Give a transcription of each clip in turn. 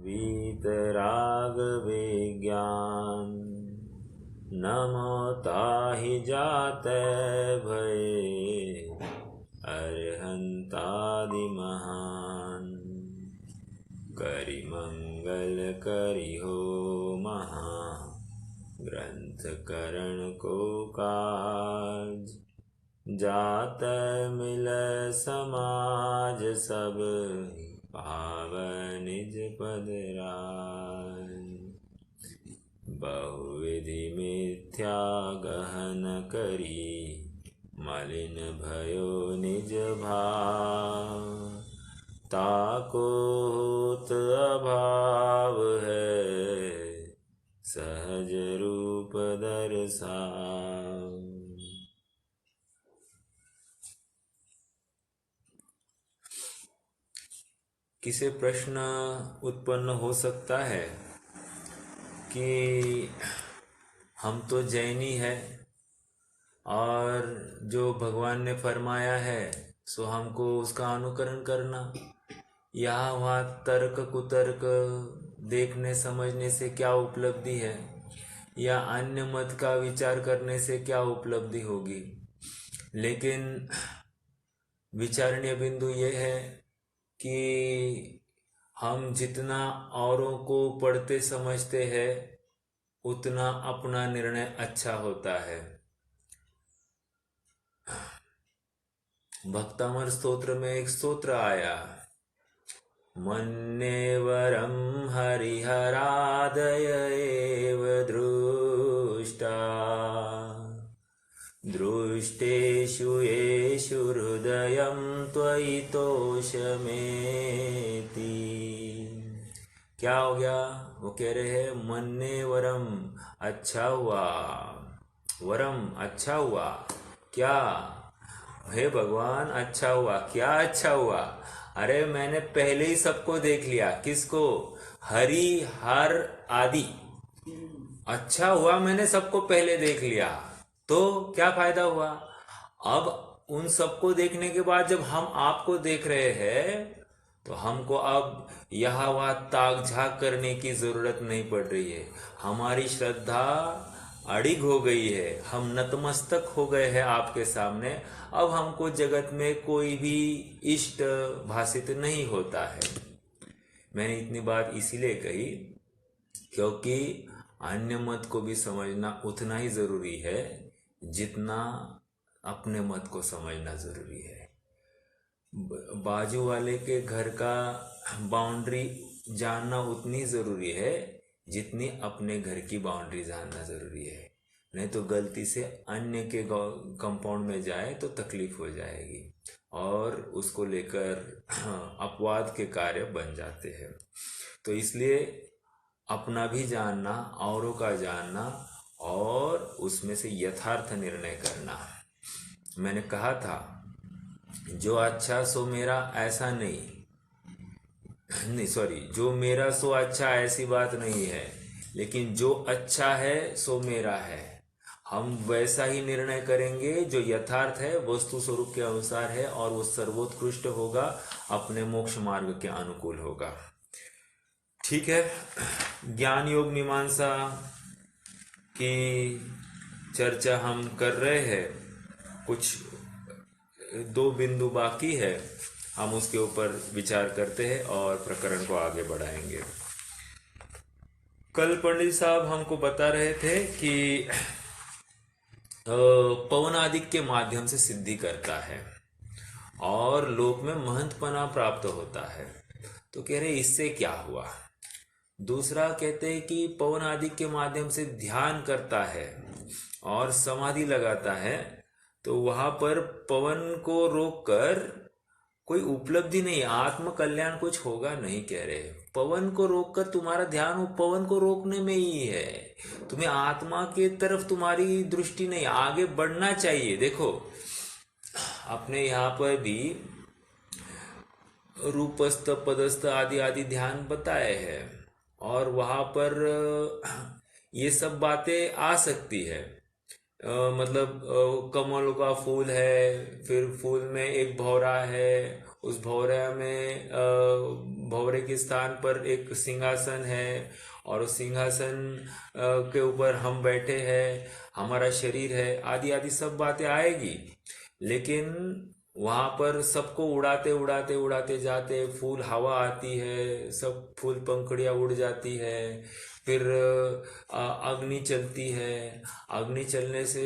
वीतराग विज्ञान नमो ताहि जातै भये अरहंतादि महान। करि मंगल करि हो महा ग्रंथ करण को काज। जातै मिलै समाज सब पावै निज पद राज। बहुविधि मिथ्या गहन करी मलिन भयो निज भाव। ताको होत अभाव है सहज रूप दर्शाव। किसे प्रश्न उत्पन्न हो सकता है कि हम तो जैनी है और जो भगवान ने फरमाया है सो हमको उसका अनुकरण करना। यहाँ वहाँ तर्क कुतर्क देखने समझने से क्या उपलब्धि है, या अन्य मत का विचार करने से क्या उपलब्धि होगी। लेकिन विचारणीय बिंदु ये है कि हम जितना औरों को पढ़ते समझते हैं उतना अपना निर्णय अच्छा होता है। भक्तामर स्तोत्र में एक स्तोत्र आया, मन्ये वरम हरिहरादय एव दृष्टा दृष्टेषु येषु हृदयं त्वयि तोषमेति। क्या हो गया? वो कह रहे हैं मन्ये वरम अच्छा हुआ, वरम अच्छा हुआ। क्या? हे भगवान अच्छा हुआ। क्या अच्छा हुआ? अरे मैंने पहले ही सबको देख लिया। किसको? हरि हर आदि। अच्छा हुआ मैंने सबको पहले देख लिया। तो क्या फायदा हुआ? अब उन सबको देखने के बाद जब हम आपको देख रहे हैं तो हमको अब यहाँ वहाँ ताक झाक करने की जरूरत नहीं पड़ रही है। हमारी श्रद्धा अड़िग हो गई है, हम नतमस्तक हो गए हैं आपके सामने। अब हमको जगत में कोई भी इष्ट भाषित नहीं होता है। मैंने इतनी बात इसीलिए कही क्योंकि अन्य मत को भी समझना उतना ही जरूरी है जितना अपने मत को समझना जरूरी है। बाजू वाले के घर का बाउंड्री जानना उतनी जरूरी है जितनी अपने घर की बाउंड्री जानना जरूरी है। नहीं तो गलती से अन्य के कंपाउंड में जाए तो तकलीफ हो जाएगी और उसको लेकर अपवाद के कार्य बन जाते हैं। तो इसलिए अपना भी जानना, औरों का जानना और उसमें से यथार्थ निर्णय करना। मैंने कहा था जो अच्छा सो मेरा, ऐसा नहीं सॉरी, जो मेरा सो अच्छा ऐसी बात नहीं है, लेकिन जो अच्छा है सो मेरा है। हम वैसा ही निर्णय करेंगे जो यथार्थ है, वस्तु स्वरूप के अनुसार है और वो सर्वोत्कृष्ट होगा, अपने मोक्ष मार्ग के अनुकूल होगा। ठीक है, ज्ञान योग मीमांसा की चर्चा हम कर रहे हैं। कुछ 2 बिंदु बाकी है, हम उसके ऊपर विचार करते हैं और प्रकरण को आगे बढ़ाएंगे। कल पंडित साहब हमको बता रहे थे कि पवन आदि के माध्यम से सिद्धि करता है और लोक में महंतपना प्राप्त होता है। तो कह रहे इससे क्या हुआ? दूसरा कहते हैं कि पवन आदि के माध्यम से ध्यान करता है और समाधि लगाता है, तो वहां पर पवन को रोककर कोई उपलब्धि नहीं, आत्म कल्याण कुछ होगा नहीं। कह रहे पवन को रोककर तुम्हारा ध्यान पवन को रोकने में ही है, तुम्हें आत्मा के तरफ तुम्हारी दृष्टि नहीं, आगे बढ़ना चाहिए। देखो अपने यहाँ पर भी रूपस्थ पदस्थ आदि आदि ध्यान बताए हैं और वहां पर ये सब बातें आ सकती है। मतलब कमल का फूल है, फिर फूल में एक भौरा है उस भौरा में भौरे के स्थान पर एक सिंहासन है, और उस सिंहासन के ऊपर हम बैठे हैं, हमारा शरीर है, आदि आदि सब बातें आएगी। लेकिन वहां पर सबको उड़ाते उड़ाते उड़ाते जाते, फूल हवा आती है, सब फूल पंखुड़ियां उड़ जाती है, फिर अग्नि चलती है, अग्नि चलने से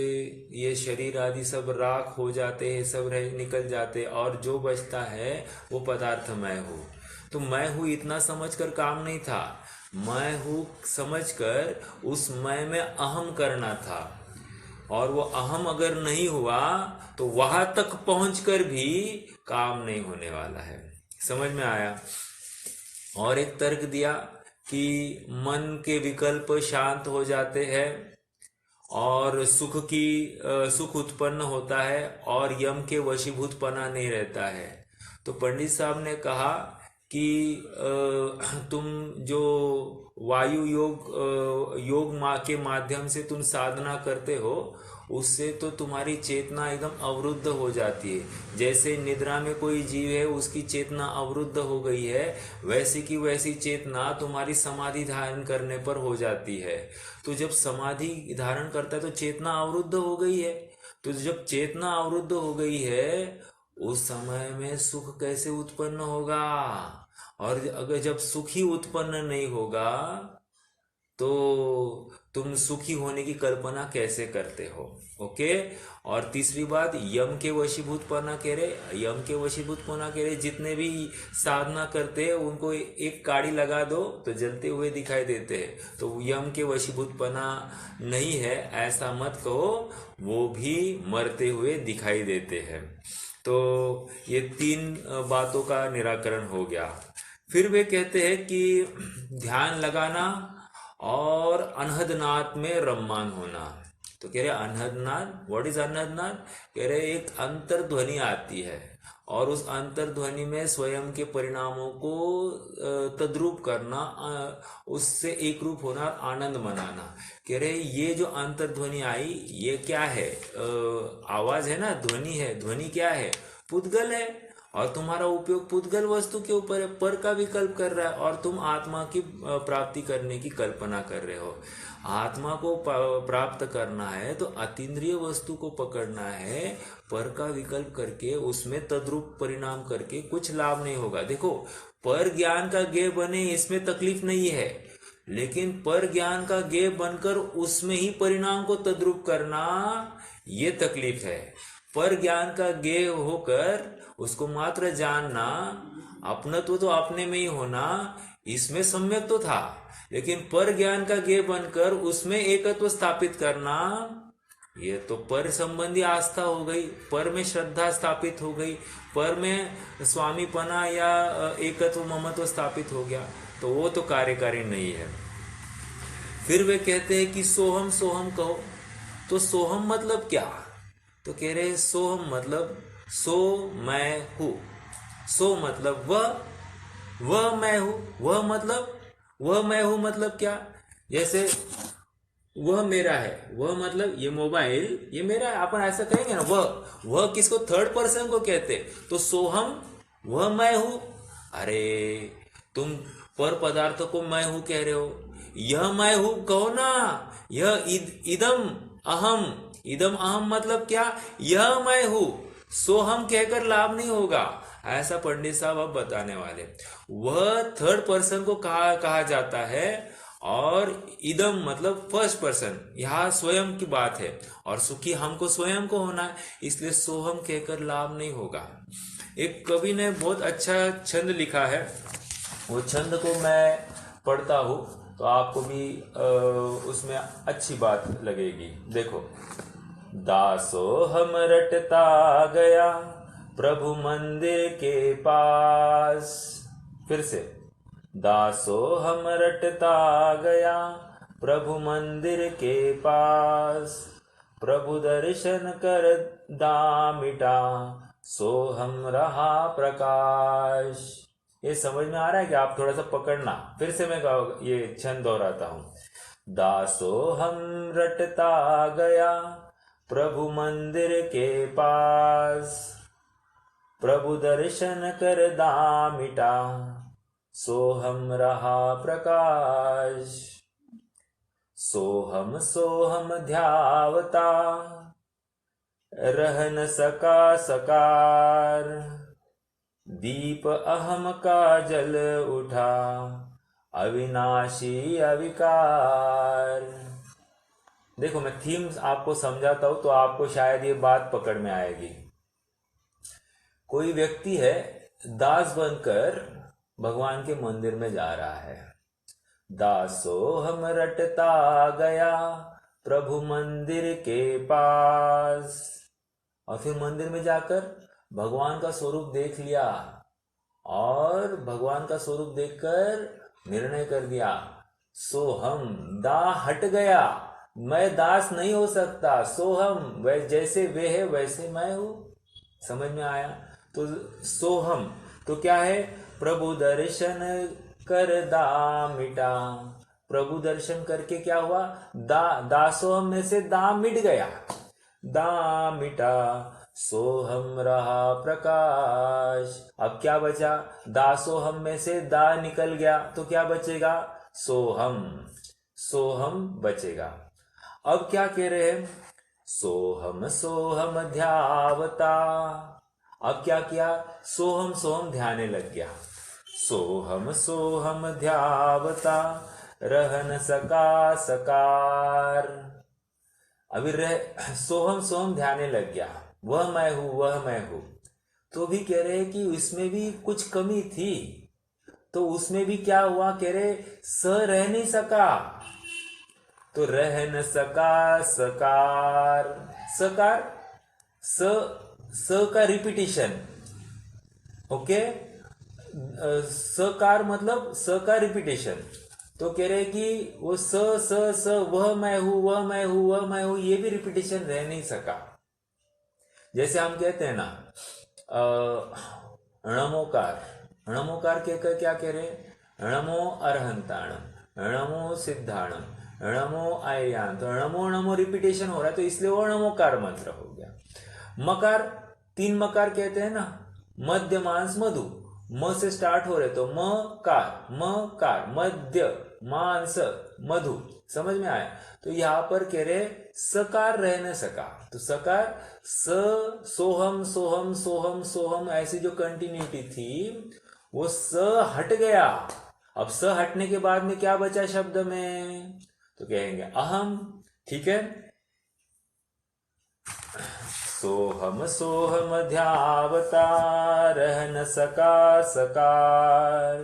ये शरीर आदि सब राख हो जाते हैं, सब रह निकल जाते, और जो बचता है वो पदार्थ मैं हूँ। तो मैं हूँ इतना समझकर काम नहीं था, मैं हूँ समझकर उस मैं में अहम करना था, और वो अहम अगर नहीं हुआ तो वहां तक पहुंचकर भी काम नहीं होने वाला है। समझ में आया? और एक तर्क दिया कि मन के विकल्प शांत हो जाते हैं और सुख उत्पन्न होता है, और यम के वशीभूतपना नहीं रहता है। तो पंडित साहब ने कहा कि तुम जो वायु योग के माध्यम से तुम साधना करते हो, उससे तो तुम्हारी चेतना एकदम अवरुद्ध हो जाती है। जैसे निद्रा में कोई जीव है, उसकी चेतना अवरुद्ध हो गई है, वैसी की वैसी चेतना तुम्हारी समाधि धारण करने पर हो जाती है। तो जब समाधि धारण करता है तो चेतना अवरुद्ध हो गई है। तो जब चेतना अवरुद्ध हो गई है, उस समय में सुख कैसे उत्पन्न होगा? और अगर जब सुख ही उत्पन्न नहीं होगा तो तुम सुखी होने की कल्पना कैसे करते हो? ओके। और तीसरी बात, यम के वशीभूतपना कह रहे, यम के वशीभूतपना कह रहे, जितने भी साधना करते हैं उनको एक काड़ी लगा दो तो जलते हुए दिखाई देते हैं। तो यम के वशीभूतपना नहीं है ऐसा मत कहो, वो भी मरते हुए दिखाई देते हैं। तो ये तीन बातों का निराकरण हो गया। फिर वे कहते हैं कि ध्यान लगाना और अनहदनाद में रम्मान होना। तो कह रहे अनहदनाद, व्हाट इज अनहदनाद? कह रहे एक अंतर्ध्वनि आती है, और उस अंतर्ध्वनि में स्वयं के परिणामों को तद्रूप करना, उससे एक रूप होना, आनंद मनाना। कह रहे ये जो अंतर्ध्वनि आई ये क्या है? आवाज है ना, ध्वनि है। ध्वनि क्या है? पुद्गल है, और तुम्हारा उपयोग पुद्गल वस्तु के ऊपर है, पर का विकल्प कर रहा है, और तुम आत्मा की प्राप्ति करने की कल्पना कर रहे हो। आत्मा को प्राप्त करना है तो अतीन्द्रिय वस्तु को पकड़ना है, पर का विकल्प करके उसमें तद्रूप परिणाम करके कुछ लाभ नहीं होगा। देखो, पर ज्ञान का ज्ञेय बने इसमें तकलीफ नहीं है, लेकिन पर ज्ञान का ज्ञेय बनकर उसमें ही परिणाम को तद्रूप करना, ये तकलीफ है। पर ज्ञान का ज्ञेय होकर उसको मात्र जानना, अपनत्व तो अपने में ही होना, इसमें सम्यक तो था, लेकिन पर ज्ञान का ज्ञेय बनकर उसमें एकत्व स्थापित करना, ये तो पर संबंधी आस्था हो गई, पर में श्रद्धा स्थापित हो गई, पर में स्वामीपना या एकत्व ममत्व स्थापित हो गया, तो वो तो कार्यकारी नहीं है। फिर वे कहते हैं कि सोहम सोहम कहो। तो सोहम मतलब क्या? तो कह रहे सोहम मतलब सो मैं हूं। सो मतलब वह मैं हूं। वह मैं हूं मतलब क्या? जैसे वह मेरा है, वह मतलब ये मोबाइल ये मेरा है, अपन ऐसा कहेंगे ना। वह किसको? थर्ड पर्सन को कहते। तो सोहम वह मैं हूं। अरे तुम पर पदार्थ को मैं हूं कह रहे हो, यह मैं हूं कहो ना। यह इदम अहम मतलब क्या? यह मैं हूं। सोहम कहकर लाभ नहीं होगा, ऐसा पंडित साहब अब बताने वाले। वह थर्ड पर्सन को कहा जाता है, और इदम मतलब फर्स्ट पर्सन, यहां स्वयं की बात है, और सुखी हमको स्वयं को होना है, इसलिए सोहम कहकर लाभ नहीं होगा। एक कवि ने बहुत अच्छा छंद लिखा है, वो छंद को मैं पढ़ता हूं तो आपको भी उसमें अच्छी बात लगेगी। देखो, दासो हम रटता गया प्रभु मंदिर के पास। फिर से, दासो हम रटता गया प्रभु मंदिर के पास, प्रभु दर्शन कर दामिटा सो हम रहा प्रकाश। ये समझ में आ रहा है कि आप थोड़ा सा पकड़ना। फिर से मैं ये छंद दोहराता हूं। दासो हम रटता गया प्रभु मंदिर के पास, प्रभु दर्शन कर दाम मिटा, सोहम रहा प्रकाश। सोहम सोहम ध्यावता, रह न सका सकार। दीप अहम का जल उठा, अविनाशी अविकार। देखो मैं थीम्स आपको समझाता हूं तो आपको शायद ये बात पकड़ में आएगी। कोई व्यक्ति है, दास बनकर भगवान के मंदिर में जा रहा है। दासो हम रटता गया प्रभु मंदिर के पास। और फिर मंदिर में जाकर भगवान का स्वरूप देख लिया और भगवान का स्वरूप देखकर निर्णय कर दिया, सोहम, दा हट गया, मैं दास नहीं हो सकता। सोहम, वह जैसे वे है वैसे मैं हूं। समझ में आया? तो सोहम तो क्या है? प्रभु दर्शन कर दाम मिटा। प्रभु दर्शन करके क्या हुआ? दासोहम में से दाम मिट गया, दाम मिटा, सोहम रहा प्रकाश। अब क्या बचा? दासोहम में से दा निकल गया तो क्या बचेगा? सोहम, सोहम बचेगा। अब क्या कह रहे हैं? सोहम सोहम ध्यावता। अब क्या किया? सोहम सोहम ध्याने लग गया। सोहम सोहम ध्यावता, रह न सका सकार। अभी सोहम सोहम ध्याने लग गया, वह मैं हूं, वह मैं हूं। तो भी कह रहे कि इसमें भी कुछ कमी थी। तो उसमें भी क्या हुआ? कह रहे स रह नहीं सका, तो रह न सका सकार। सकार, स का रिपीटिशन, ओके। सकार मतलब स का रिपीटेशन। तो कह रहे कि वो स स स वह मैं हूं, वह मैं हूं, वह मैं हूं, ये भी रिपीटेशन रह नहीं सका। जैसे हम कहते हैं ना णमोकार, णमोकार कहकर क्या कह रहे? णमो अरहंताणम, णमो सिद्धाणम, णमो आर्यान। तो णमो णमो रिपीटेशन हो रहा है तो इसलिए वो णमोकार मंत्र हो गया। मकार, 3 मकार कहते हैं ना, मध्य मांस मधु, म से स्टार्ट हो रहे तो म कार, मध्य मांस मधु। समझ में आया? तो यहां पर कह रहे सकार रह न सका। तो सकार स, सोहम सोहम सोहम सोहम, ऐसी जो कंटिन्यूटी थी वो स हट गया। अब स हटने के बाद में क्या बचा शब्द में? तो कहेंगे अहम। ठीक है, सोहम सोहम ध्यावता, रह न सका सकार।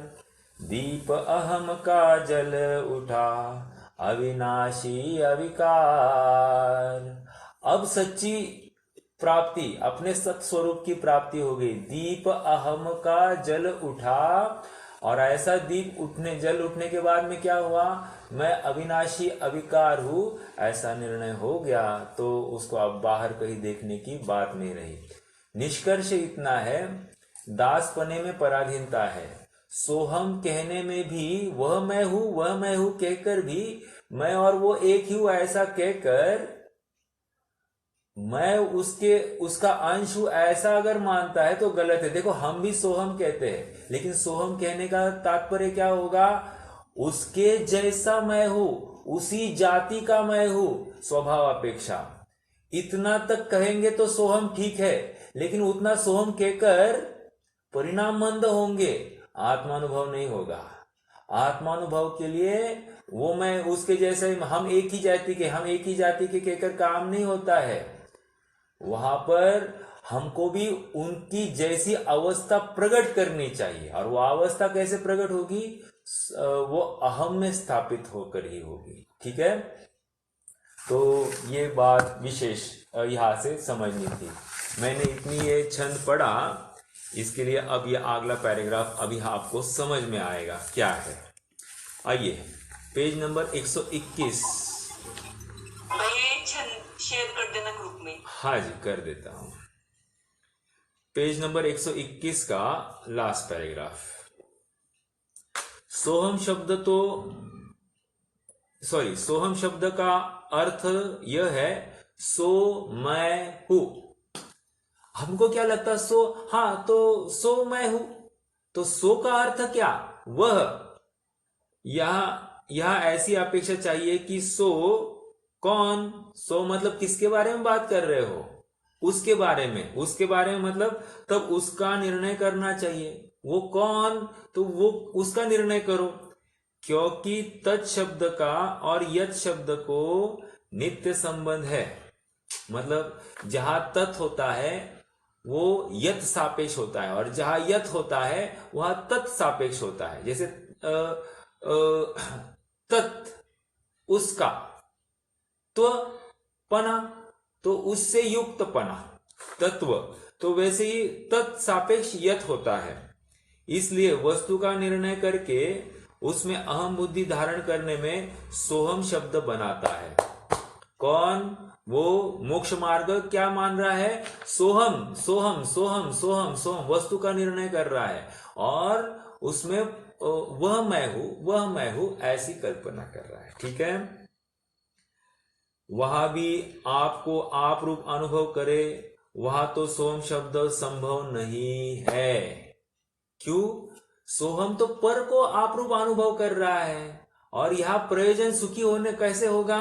दीप अहम का जल उठा, अविनाशी अविकार। अब सच्ची प्राप्ति, अपने सत स्वरूप की प्राप्ति हो गई। दीप अहम का जल उठा, और ऐसा दीप उठने, जल उठने के बाद में क्या हुआ? मैं अविनाशी अविकार हूं, ऐसा निर्णय हो गया। तो उसको अब बाहर कहीं देखने की बात नहीं रही। निष्कर्ष इतना है, दासपने में पराधीनता है। सोहम कहने में भी वह मैं हूं, वह मैं हूं कहकर भी मैं और वो एक ही हूं ऐसा कहकर मैं उसका अंश हूं ऐसा अगर मानता है तो गलत है। देखो हम भी सोहम कहते हैं, लेकिन सोहम कहने का तात्पर्य क्या होगा? उसके जैसा मैं हूं, उसी जाति का मैं हूं स्वभाव अपेक्षा। इतना तक कहेंगे तो सोहम ठीक है, लेकिन उतना सोहम कहकर परिणाम मंद होंगे, आत्मानुभव नहीं होगा। आत्मानुभव के लिए वो मैं उसके जैसे, हम एक ही जाति के कहकर काम नहीं होता है। वहां पर हमको भी उनकी जैसी अवस्था प्रकट करनी चाहिए। और वो अवस्था कैसे प्रकट होगी? वो अहम में स्थापित होकर ही होगी। ठीक है, तो ये बात विशेष यहां से समझनी थी। मैंने इतनी ये छंद पढ़ा, इसके लिए अब ये अगला पैराग्राफ अभी आपको समझ में आएगा क्या है। आइए पेज नंबर 121। शेयर कर देना ग्रुप में। हाँ जी, कर देता हूं। पेज नंबर 121 का लास्ट पैराग्राफ। सोहम शब्द का अर्थ यह है सो मैं हूं। हमको क्या लगता है सो, हाँ तो सो मैं हूं, तो सो का अर्थ क्या, वह। यह ऐसी अपेक्षा चाहिए कि सो कौन, सो मतलब किसके बारे में बात कर रहे हो, उसके बारे में, उसके बारे में मतलब तब उसका निर्णय करना चाहिए, वो कौन, तो वो उसका निर्णय करो, क्योंकि तत् शब्द का और यत शब्द को नित्य संबंध है। मतलब जहां तत् होता है वो यत सापेक्ष होता है, और जहां यत होता है वहां तत् सापेक्ष होता है। जैसे तत् उसका, त्व पना, तो उससे युक्त पना तत्व, तो वैसे ही तत्सापेक्ष यत होता है। इसलिए वस्तु का निर्णय करके उसमें अहम बुद्धि धारण करने में सोहम शब्द बनाता है। कौन, वो मोक्ष मार्ग क्या मान रहा है, सोहम सोहम सोहम सोहम सोहम, वस्तु का निर्णय कर रहा है, और उसमें वह मैं हूं ऐसी कल्पना कर रहा है। ठीक है, वहां भी आपको आप रूप अनुभव करे, वहां तो सोहम शब्द संभव नहीं है। क्यों, सोहम तो पर को आप रूप अनुभव कर रहा है, और यह प्रयोजन सुखी होने कैसे होगा,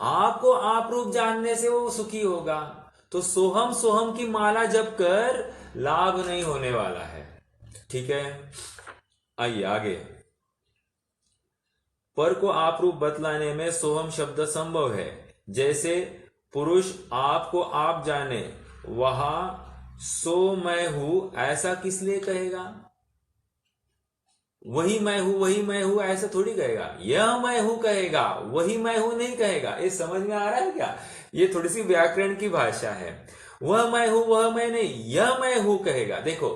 आपको आप रूप जानने से वो सुखी होगा। तो सोहम सोहम की माला जप कर लाभ नहीं होने वाला है। ठीक है, आइए आगे। पर को आप रूप बतलाने में सोहम शब्द संभव है। जैसे पुरुष आपको आप जाने, वहां सो मैं हूं ऐसा किस लिए कहेगा, वही मैं हूं ऐसा थोड़ी कहेगा, यह मैं हूं कहेगा, वही मैं हूं नहीं कहेगा। ये समझ में आ रहा है क्या, ये थोड़ी सी व्याकरण की भाषा है। वह मैं हूं, वह मैं नहीं, यह मैं हूं कहेगा। देखो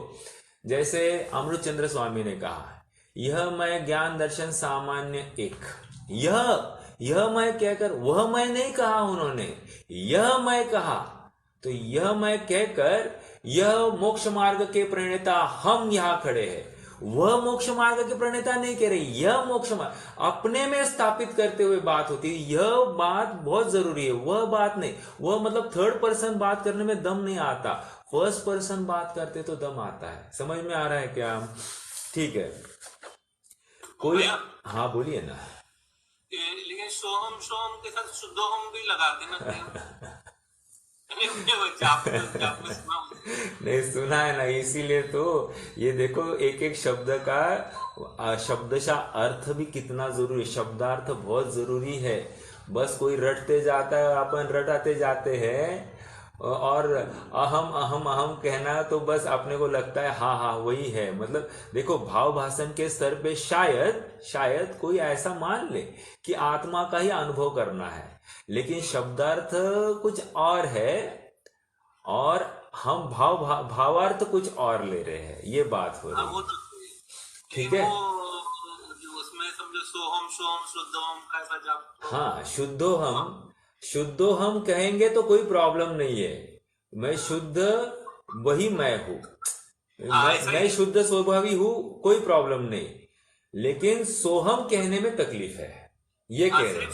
जैसे अमृत चंद्र स्वामी ने कहा, यह मैं ज्ञान दर्शन सामान्य एक, यह मैं कहकर वह मैं नहीं कहा उन्होंने, यह मैं कहा। तो यह मैं कहकर यह मोक्ष मार्ग के प्रणेता हम यहां खड़े हैं, वह मोक्ष मार्ग के प्रणेता नहीं कह रहे, यह मोक्ष मार्ग अपने में स्थापित करते हुए बात होती है। यह बात बहुत जरूरी है, वह बात नहीं। वह मतलब थर्ड पर्सन बात करने में दम नहीं आता, फर्स्ट पर्सन बात करते तो दम आता है। समझ में आ रहा है क्या, ठीक है। कोई, हाँ बोलिए ना। लेकिन सोहम सोहम के साथ शुद्धोहम भी लगा देना नहीं सुना है ना, इसीलिए तो ये देखो एक एक शब्द का शब्दशः अर्थ भी कितना जरूरी, शब्दार्थ बहुत जरूरी है। बस कोई रटते जाता है, अपन रटाते जाते हैं, और अहम अहम अहम कहना तो बस अपने को लगता है हाँ हाँ वही है। मतलब देखो भाव भाषण के स्तर पे शायद कोई ऐसा मान ले कि आत्मा का ही अनुभव करना है, लेकिन शब्दार्थ कुछ और है, और हम भावार्थ कुछ और ले रहे हैं, ये बात हो रही है। ठीक है, उसमें समझो सोहम सोहम शुद्धोहम कैसा जाप, हाँ शुद्धोहम कहेंगे तो कोई प्रॉब्लम नहीं है। मैं शुद्ध वही मैं हूं, मैं शुद्ध स्वभावी हूं, कोई प्रॉब्लम नहीं। लेकिन सोहम कहने में तकलीफ है, ये कह रहे हैं।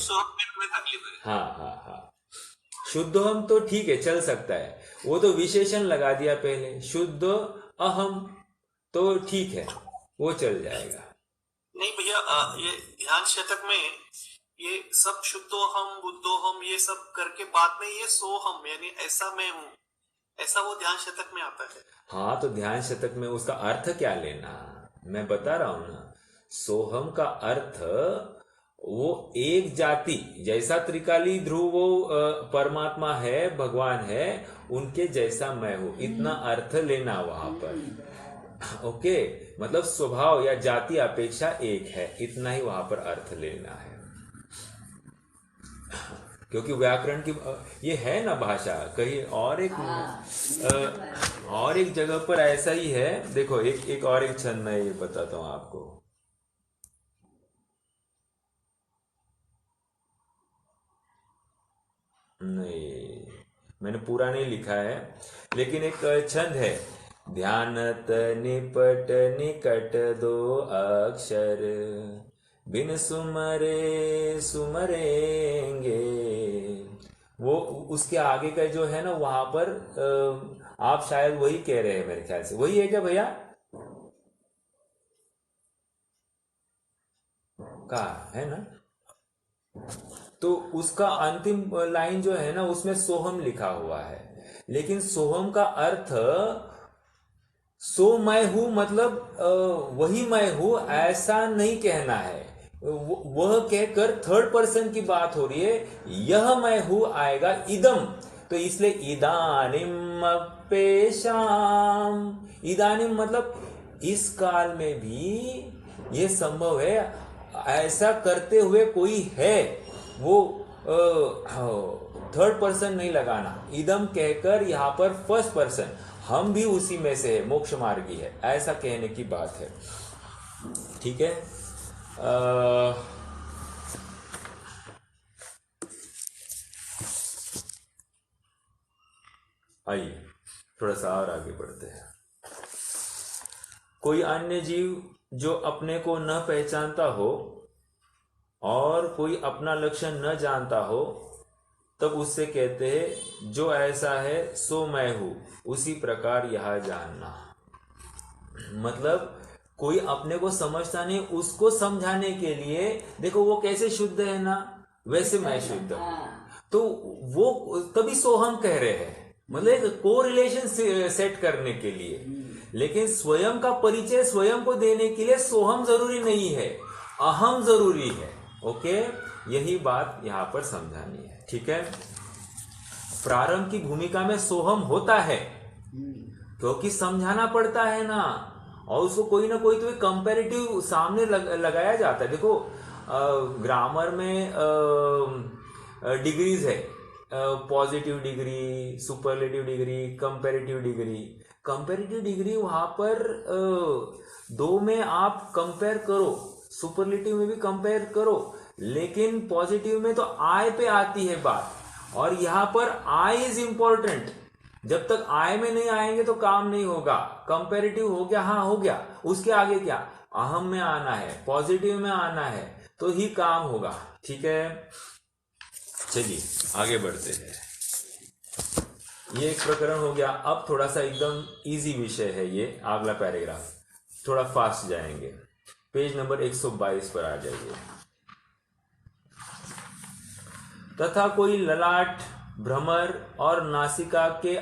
हाँ हाँ हाँ, शुद्ध हम तो ठीक है, चल सकता है, वो तो विशेषण लगा दिया पहले, शुद्ध अहम तो ठीक है, वो चल जाएगा। नहीं भैया, ये ध्यान शतक में ये सब शुद्धोहम बुद्धोहम ये सब करके बाद में ये सोहम यानी ऐसा मैं हूं, ऐसा वो ध्यान शतक में आता है। हाँ तो ध्यान शतक में उसका अर्थ क्या लेना, मैं बता रहा हूं ना। सोहम का अर्थ वो एक जाति, जैसा त्रिकाली ध्रुव वो परमात्मा है, भगवान है, उनके जैसा मैं हूं, इतना अर्थ लेना वहां पर। ओके, मतलब स्वभाव या जाति अपेक्षा एक है, इतना ही वहां पर अर्थ लेना है। क्योंकि व्याकरण की ये है ना भाषा, कहीं और एक जगह पर ऐसा ही है। देखो एक और एक छंद मैं ये बताता हूं आपको। नहीं, मैंने पूरा नहीं लिखा है, लेकिन एक छंद है, ध्यानत निपट निकट दो अक्षर, बिन सुमरे सुमरेंगे, वो उसके आगे का जो है ना वहां पर आप शायद वही कह रहे हैं, मेरे ख्याल से वही है क्या भैया? कहा है ना? तो उसका अंतिम लाइन जो है ना उसमें सोहम लिखा हुआ है, लेकिन सोहम का अर्थ सो मैं हूं, मतलब वही मैं हूं ऐसा नहीं कहना है। वह कहकर थर्ड पर्सन की बात हो रही है, यह मैं हूं आएगा इदम, तो इसलिए इदानिम अप्येषाम, इदानिम मतलब इस काल में भी ये संभव है, ऐसा करते हुए कोई है, वो थर्ड पर्सन नहीं लगाना, इदम कहकर यहां पर फर्स्ट पर्सन, हम भी उसी में से है, मोक्ष मार्गी है, ऐसा कहने की बात है। ठीक है, आइए थोड़ा सा और आगे बढ़ते हैं। कोई अन्य जीव जो अपने को न पहचानता हो और कोई अपना लक्ष्य न जानता हो, तब उससे कहते हैं जो ऐसा है सो मैं हूं, उसी प्रकार यह जानना। मतलब कोई अपने को समझता नहीं, उसको समझाने के लिए देखो वो कैसे शुद्ध है ना, वैसे मैं शुद्ध हूं, तो वो तभी सोहम कह रहे हैं, मतलब एक को रिलेशन सेट करने के लिए। लेकिन स्वयं का परिचय स्वयं को देने के लिए सोहम जरूरी नहीं है, अहम जरूरी है। ओके, यही बात यहां पर समझानी है। ठीक है, प्रारंभ की भूमिका में सोहम होता है क्योंकि समझाना पड़ता है ना, और उसको कोई ना कोई तो कंपैरेटिव सामने लगाया जाता है। देखो ग्रामर में डिग्रीज है, positive degree, superlative degree, comparative degree. Comparative degree वहां पर दो में आप कंपेयर करो, सुपरलेटिव में भी कंपेयर करो, लेकिन पॉजिटिव में तो आय पे आती है बात, और यहां पर आई इज इंपॉर्टेंट। जब तक आय में नहीं आएंगे तो काम नहीं होगा। कंपैरेटिव हो गया, हाँ हो गया, उसके आगे क्या, अहम में आना है, पॉजिटिव में आना है, तो ही काम होगा। ठीक है, चलिए आगे बढ़ते हैं। ये एक प्रकरण हो गया। अब थोड़ा सा एकदम इजी विषय है ये, अगला पैराग्राफ, थोड़ा फास्ट जाएंगे। पेज नंबर 122 पर आ जाइए। तथा कोई ललाट, भ्रमर और नासिका के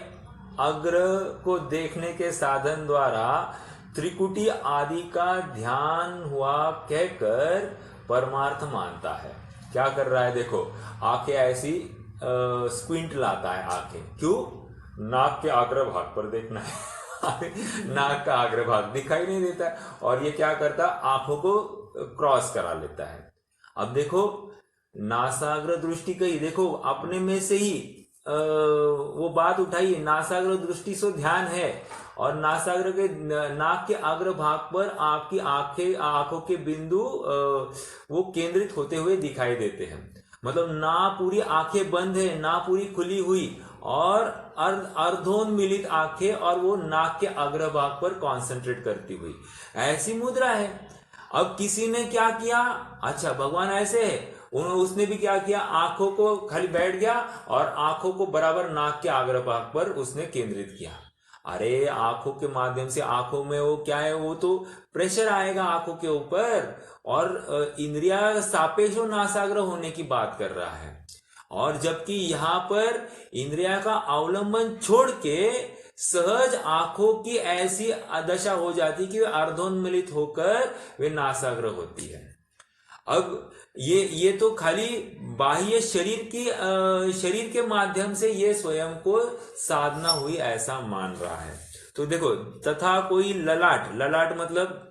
अग्र को देखने के साधन द्वारा त्रिकुटी आदि का ध्यान हुआ कहकर परमार्थ मानता है। क्या कर रहा है, देखो आंखें ऐसी स्क्विंट लाता है, आंखें क्यों, नाक के अग्र भाग पर देखना है नाक का अग्र भाग दिखाई नहीं देता है, और ये क्या करता है, आंखों को क्रॉस करा लेता है। अब देखो नासाग्र दृष्टि कही, देखो अपने में से ही वो बात उठाइए, नासाग्र दृष्टि से ध्यान है, और नासाग्र के नाक के अग्र भाग पर आपकी आंखों के बिंदु वो केंद्रित होते हुए दिखाई देते हैं। मतलब ना पूरी आंखें बंद है, ना पूरी खुली हुई, और अर्धोन्मिलित आंखें, और वो नाक के अग्र भाग पर कॉन्सेंट्रेट करती हुई, ऐसी मुद्रा है। अब किसी ने क्या किया, अच्छा भगवान ऐसे है, उसने भी क्या किया, आंखों को खाली बैठ गया और आंखों को बराबर नाक के अग्र भाग पर उसने केंद्रित किया। अरे आंखों के माध्यम से, आंखों में वो क्या है, वो तो प्रेशर आएगा आंखों के ऊपर, और इंद्रिया सापेक्ष नासाग्र होने की बात कर रहा है। और जबकि यहां पर इंद्रिया का अवलंबन छोड़ के सहज आंखों की ऐसी दशा हो जाती कि वे अर्धोन्मिलित होकर वे नासाग्र होती है। अब ये तो खाली बाह्य शरीर के माध्यम से ये स्वयं को साधना हुई ऐसा मान रहा है। तो देखो, तथा कोई ललाट, ललाट मतलब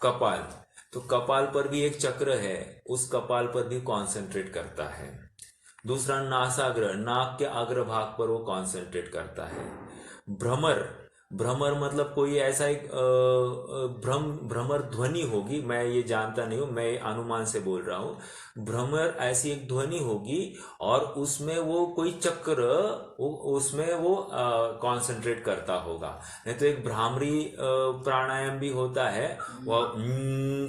कपाल, तो कपाल पर भी एक चक्र है, उस कपाल पर भी कॉन्सेंट्रेट करता है। दूसरा नासाग्र, नाक के अग्र भाग पर वो कॉन्सेंट्रेट करता है। भ्रमर, भ्रमर मतलब कोई ऐसा एक भ्रमर ध्वनि होगी, मैं ये जानता नहीं हूँ, मैं अनुमान से बोल रहा हूँ। भ्रमर ऐसी एक ध्वनि होगी और उसमें वो कोई चक्र उसमें वो कंसंट्रेट करता होगा। नहीं तो एक भ्रामरी प्राणायाम भी होता है, वो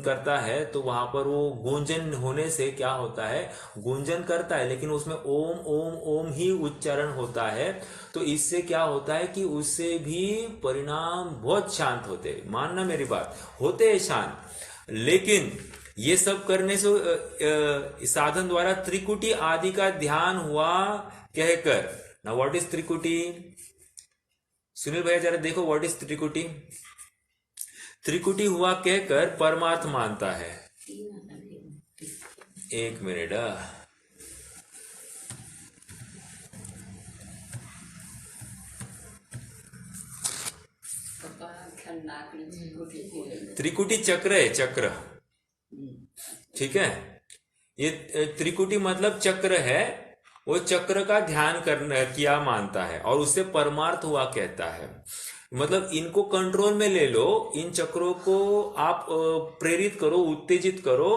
करता है तो वहां पर वो गूंजन होने से क्या होता है, गूंजन करता है लेकिन उसमें ओम ओम ओम ही उच्चारण होता है। तो इससे क्या होता है कि उससे भी परिणाम बहुत शांत होते हैं, मानना मेरी बात, होते हैं शांत। लेकिन ये सब करने से साधन द्वारा त्रिकुटी आदि का ध्यान हुआ कहकर। ना व्हाट इज त्रिकुटी? सुनील भैया जरा देखो, व्हाट इज त्रिकुटी? त्रिकुटी हुआ कहकर परमार्थ मानता है। एक मिनट, त्रिकुटी चक्र है, चक्र, ठीक है। ये त्रिकुटी मतलब चक्र है, वो चक्र का ध्यान करना किया मानता है और उससे परमार्थ हुआ कहता है। मतलब इनको कंट्रोल में ले लो, इन चक्रों को आप प्रेरित करो, उत्तेजित करो,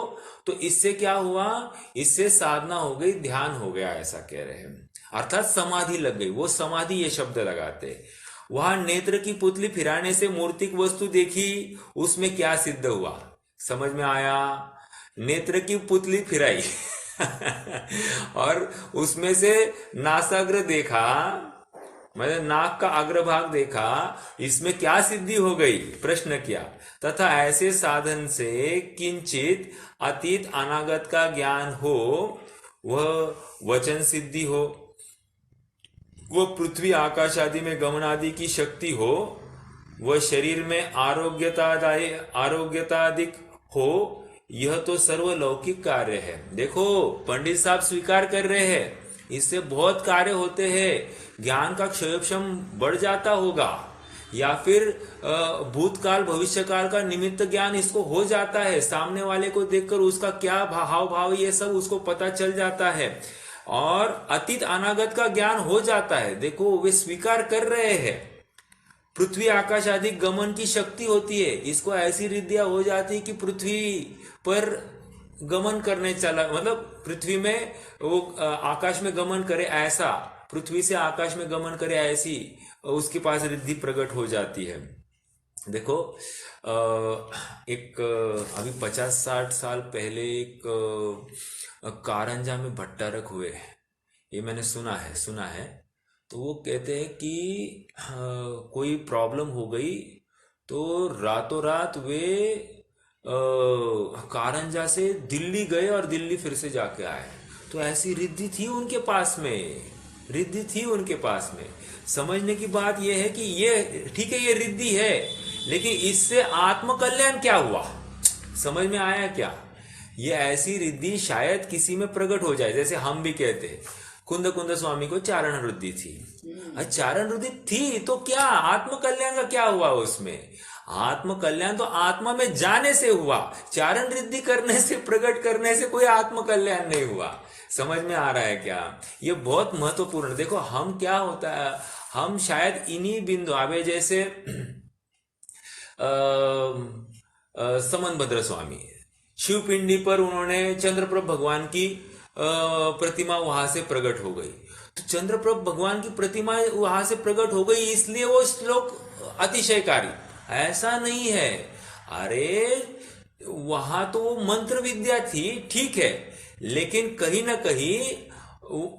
तो इससे क्या हुआ, इससे साधना हो गई, ध्यान हो गया, ऐसा कह रहे हैं। अर्थात समाधि लग गई, वो समाधि ये शब्द लगाते। वहां नेत्र की पुतली फिराने से मूर्तिक वस्तु देखी, उसमें क्या सिद्ध हुआ? समझ में आया? नेत्र की पुतली फिराई और उसमें से नासाग्र देखा, मतलब नाक का अग्रभाग देखा, इसमें क्या सिद्धि हो गई? प्रश्न किया। तथा ऐसे साधन से किंचित अतीत अनागत का ज्ञान हो, वह वचन सिद्धि हो, वह पृथ्वी आकाश आदि में गमन आदि की शक्ति हो, वह शरीर में आरोग्यतादिक हो, यह तो सर्वलौकिक कार्य है। देखो पंडित साहब स्वीकार कर रहे हैं, इससे बहुत कार्य होते हैं, ज्ञान का क्षयक्षम बढ़ जाता होगा, या फिर भूतकाल भविष्यकाल का निमित्त ज्ञान इसको हो जाता है, सामने वाले को देखकर उसका क्या हाव भाव ये सब उसको पता चल जाता है, और अतीत अनागत का ज्ञान हो जाता है। देखो वे स्वीकार कर रहे हैं, पृथ्वी आकाश आदि गमन की शक्ति होती है, इसको ऐसी रिद्धियां हो जाती है कि पृथ्वी पर गमन करने चला, मतलब पृथ्वी में वो आकाश में गमन करे, ऐसा पृथ्वी से आकाश में गमन करे, ऐसी उसके पास रिद्धि प्रकट हो जाती है। देखो एक अभी 50-60 साल पहले एक कारंजा में भट्टारक हुए, ये मैंने सुना है। तो वो कहते हैं कि कोई प्रॉब्लम हो गई तो रातों रात वे कारंजा से दिल्ली गए और दिल्ली फिर से जाके आए। तो ऐसी रिद्धि थी उनके पास में, रिद्धि थी उनके पास में। समझने की बात यह है कि ये ठीक है, ये रिद्धि है, लेकिन इससे आत्मकल्याण क्या हुआ? समझ में आया क्या? ये ऐसी रिद्धि शायद किसी में प्रकट हो जाए, जैसे हम भी कहते हैं कुंद स्वामी को चारण रुद्धि थी। चारण रुद्धि थी तो क्या आत्मकल्याण का क्या हुआ उसमें? आत्मकल्याण तो आत्मा में जाने से हुआ, चारण रिद्धि करने से, प्रकट करने से कोई आत्मकल्याण नहीं हुआ। समझ में आ रहा है क्या? ये बहुत महत्वपूर्ण। देखो हम क्या होता है, हम शायद इन्हीं बिंदु आवे, जैसे समनभद्र स्वामी शिवपिंडी पर उन्होंने चंद्रप्रभ भगवान की प्रतिमा वहां से प्रकट हो गई। तो चंद्रप्रभ भगवान की प्रतिमा वहां से प्रकट हो गई इसलिए वो श्लोक अतिशयकारी, ऐसा नहीं है। अरे वहां तो वो मंत्र विद्या थी, ठीक है, लेकिन कहीं ना कहीं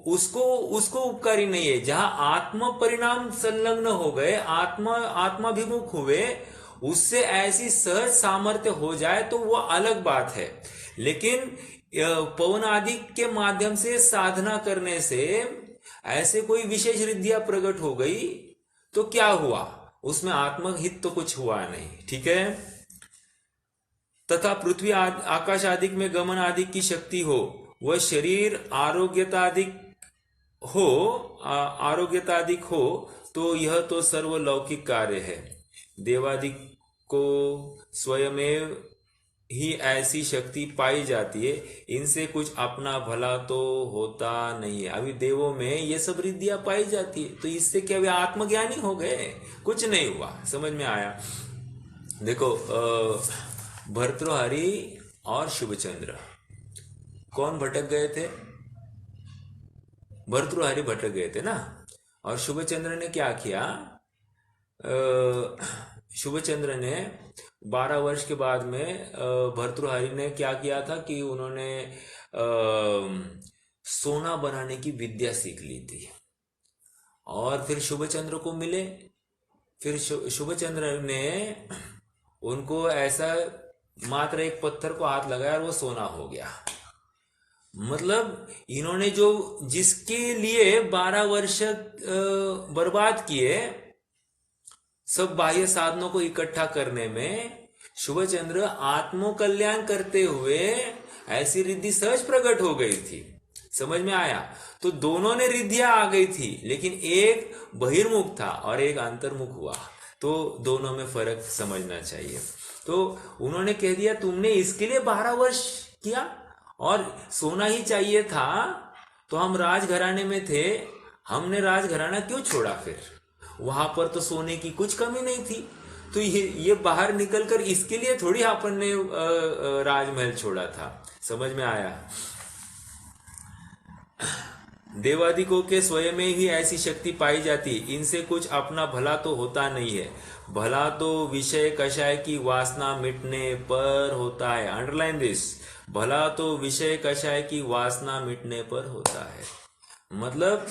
उसको उपकारी नहीं है। जहां आत्म परिणाम संलग्न हो गए, आत्माभिमुख हुए, उससे ऐसी सहज सामर्थ्य हो जाए तो वो अलग बात है। लेकिन पवन आदि के माध्यम से साधना करने से ऐसे कोई विशेष रिद्धियां प्रकट हो गई तो क्या हुआ? उसमें आत्महित तो कुछ हुआ नहीं, ठीक है। तथा पृथ्वी आकाश आदि में गमन आदि की शक्ति हो, वह शरीर आरोग्यतादिक हो, तो यह तो सर्वलौकिक कार्य है। देवादिक को स्वयमेव ही ऐसी शक्ति पाई जाती है, इनसे कुछ अपना भला तो होता नहीं है। अभी देवों में ये सब रिद्धियां पाई जाती है, तो इससे क्या वे आत्मज्ञानी हो गए? कुछ नहीं हुआ। समझ में आया? देखो, भर्तृहरि और शुभचंद्र कौन भटक गए थे? भर्तृहरि भटक गए थे ना। और शुभचंद्र ने क्या किया? शुभचंद्र ने 12 वर्ष के बाद में भर्तृहरि ने क्या किया था कि उन्होंने सोना बनाने की विद्या सीख ली थी, और फिर शुभचंद्र को मिले। फिर शुभचंद्र ने उनको ऐसा मात्र एक पत्थर को हाथ लगाया और वो सोना हो गया। मतलब इन्होंने जो जिसके लिए 12 वर्ष बर्बाद किए, सब बाह्य साधनों को इकट्ठा करने में, शुभचंद्र आत्म कल्याण करते हुए ऐसी रिद्धि सहज प्रकट हो गई थी। समझ में आया? तो दोनों ने रिद्धियां आ गई थी, लेकिन एक बहिर्मुख था और एक अंतर्मुख हुआ। तो दोनों में फर्क समझना चाहिए। तो उन्होंने कह दिया तुमने इसके लिए 12 वर्ष किया और सोना ही चाहिए था, तो हम राजघराने में थे, हमने राजघराना क्यों छोड़ा? फिर वहां पर तो सोने की कुछ कमी नहीं थी। तो ये बाहर निकलकर इसके लिए थोड़ी अपन ने राजमहल छोड़ा था। समझ में आया? देवादिकों के स्वयं में ही ऐसी शक्ति पाई जाती, इनसे कुछ अपना भला तो होता नहीं है। भला तो विषय कषाय की वासना मिटने पर होता है। Underline this. भला तो विषय कषाय की वासना मिटने पर होता है। मतलब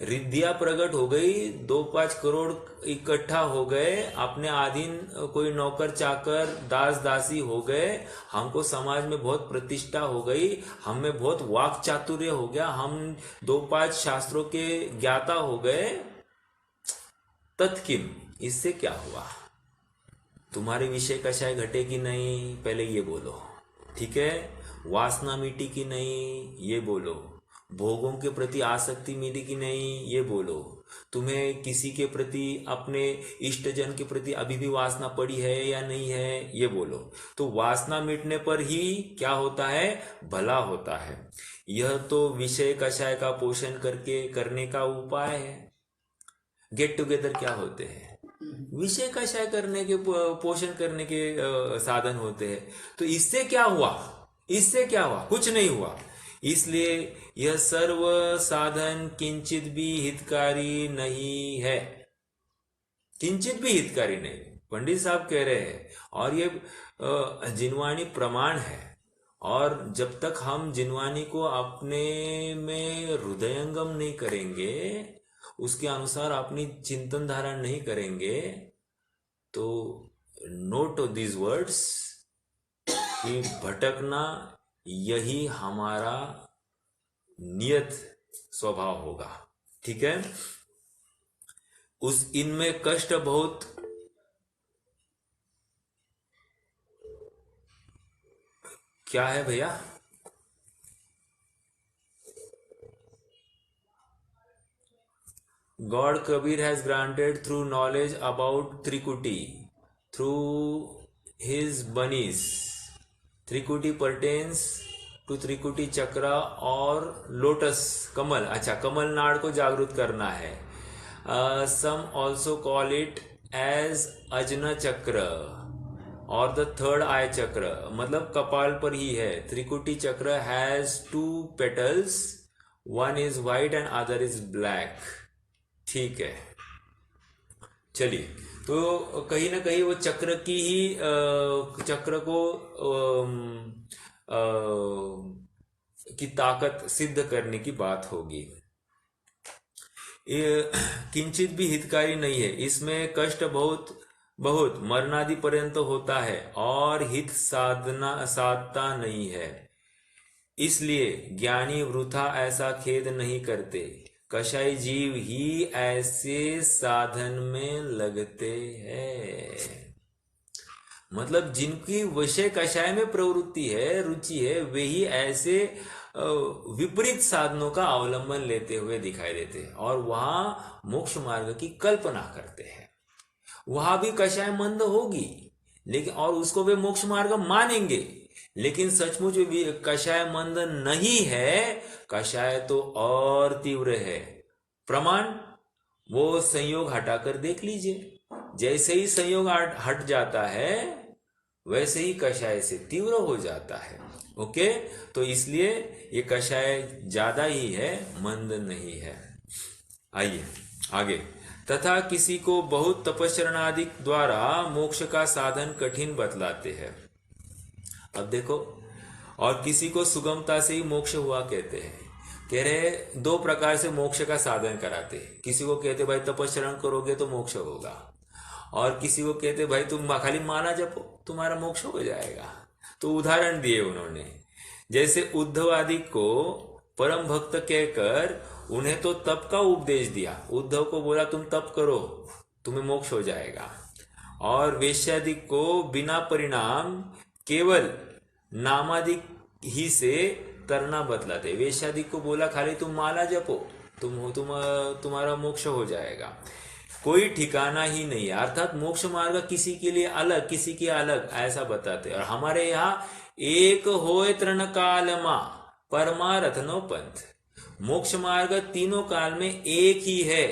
रिद्धियां प्रकट हो गई, 2-5 करोड़ इकट्ठा हो गए, अपने अधीन कोई नौकर चाकर दास दासी हो गए, हमको समाज में बहुत प्रतिष्ठा हो गई, हम में बहुत वाक चातुर्य हो गया, हम 2-5 शास्त्रों के ज्ञाता हो गए। तत्किम, इससे क्या हुआ? तुम्हारे विषय कषाय घटे कि नहीं, पहले ये बोलो। ठीक है? वासना मिटी कि नहीं, ये बोलो। भोगों के प्रति आसक्ति मिली कि नहीं, ये बोलो। तुम्हें किसी के प्रति, अपने इष्टजन के प्रति अभी भी वासना पड़ी है या नहीं है, ये बोलो। तो वासना मिटने पर ही क्या होता है? भला होता है। यह तो विषय कषाय का पोषण करने का उपाय है। गेट टुगेदर क्या होते हैं? विषय कषाय करने के, पोषण करने के साधन होते हैं। तो इससे क्या हुआ? इससे क्या हुआ? कुछ नहीं हुआ। इसलिए यह सर्व साधन किंचित भी हितकारी नहीं है। किंचित भी हितकारी नहीं, पंडित साहब कह रहे हैं। और ये जिनवाणी प्रमाण है। और जब तक हम जिनवाणी को अपने में हृदयंगम नहीं करेंगे, उसके अनुसार अपनी चिंतन धारा नहीं करेंगे, तो नोट दीज वर्ड्स कि भटकना यही हमारा नियत स्वभाव होगा। ठीक है? उस इनमें कष्ट बहुत, क्या है भैया? God Kabir has granted through knowledge about Trikuti through his bunnies. त्रिकुटी pertains to त्रिकुटी चक्र और लोटस कमल। अच्छा, कमल नाड़ को जागृत करना है। Some also call it as Ajna चक्र और द थर्ड आई चक्र, मतलब कपाल पर ही है। त्रिकुटी चक्र has 2 petals, one is white and other is black। ठीक है, चलिए। तो कहीं ना कहीं वो चक्र की ही, चक्र को की ताकत सिद्ध करने की बात होगी। किंचित भी हितकारी नहीं है, इसमें कष्ट बहुत बहुत मरणादि पर्यंत होता है और हित साधता नहीं है। इसलिए ज्ञानी वृथा ऐसा खेद नहीं करते। कषाय जीव ही ऐसे साधन में लगते हैं। मतलब जिनकी विषय कषाय में प्रवृत्ति है, रुचि है, वे ही ऐसे विपरीत साधनों का अवलंबन लेते हुए दिखाई देते हैं और वहां मोक्ष मार्ग की कल्पना करते हैं। वहां भी कषाय मंद होगी, लेकिन और उसको वे मोक्ष मार्ग मानेंगे, लेकिन सचमुच कषाय मंद नहीं है, कषाय तो और तीव्र है। प्रमाण, वो संयोग हटाकर देख लीजिए, जैसे ही संयोग हट जाता है वैसे ही कषाय से तीव्र हो जाता है। ओके, तो इसलिए ये कषाय ज्यादा ही है, मंद नहीं है। आइए आगे। तथा किसी को बहुत तपस्या द्वारा मोक्ष का साधन कठिन बतलाते हैं। अब देखो, और किसी को सुगमता से ही मोक्ष हुआ कहते हैं। कह रहे दो प्रकार से मोक्ष का साधन कराते हैं। किसी को कहते भाई तपस्या करोगे तो मोक्ष होगा, और किसी को कहते भाई तुम खाली माला जपो तुम्हारा मोक्ष हो जाएगा। तो उदाहरण दिए उन्होंने, जैसे उद्धव आदि को परम भक्त कहकर उन्हें तो तप का उपदेश दिया। उद्धव को बोला तुम तप करो तुम्हें मोक्ष हो जाएगा। और वेश्यादि को बिना परिणाम केवल नामादि ही से तरना बतलाते। वेश्यादि को बोला खाली तुम माला जपो तुम्हारा मोक्ष हो जाएगा। कोई ठिकाना ही नहीं है, अर्थात मोक्ष मार्ग किसी के लिए अलग किसी के अलग ऐसा बताते। और हमारे यहाँ एक होए तृण कालमा परमारथ नो पंथ, मोक्ष मार्ग तीनों काल में एक ही है।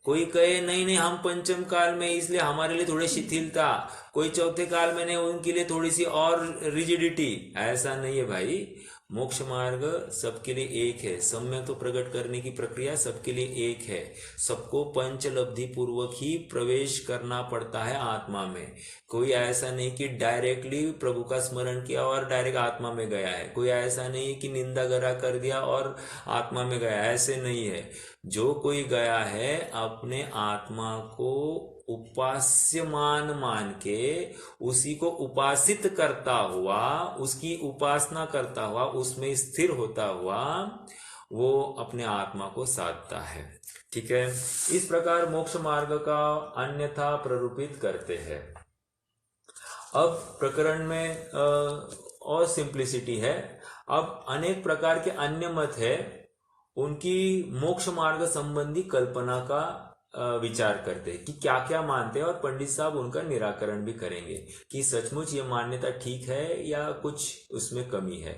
कोई कहे नहीं नहीं हम पंचम काल में इसलिए हमारे लिए थोड़ी शिथिलता, कोई चौथे काल में नहीं उनके लिए थोड़ी सी और रिजिडिटी, ऐसा नहीं है भाई। मोक्ष मार्ग सबके लिए एक है, सम्यक तो प्रकट करने की प्रक्रिया सबके लिए एक है। सबको पंचलब्धि पूर्वक ही प्रवेश करना पड़ता है आत्मा में। कोई ऐसा नहीं कि डायरेक्टली प्रभु का स्मरण किया और डायरेक्ट आत्मा में गया है। कोई ऐसा नहीं है कि निंदा गरा कर दिया और आत्मा में गया, ऐसे नहीं है। जो कोई गया है अपने आत्मा को उपास्यमान मान के उसी को उपासित करता हुआ, उसकी उपासना करता हुआ, उसमें स्थिर होता हुआ वो अपने आत्मा को साधता है। ठीक है, इस प्रकार मोक्ष मार्ग का अन्यथा प्ररूपित करते हैं। अब प्रकरण में और सिंप्लिसिटी है। अब अनेक प्रकार के अन्य मत है, उनकी मोक्ष मार्ग संबंधी कल्पना का विचार करते हैं कि क्या क्या मानते हैं, और पंडित साहब उनका निराकरण भी करेंगे कि सचमुच ये मान्यता ठीक है या कुछ उसमें कमी है।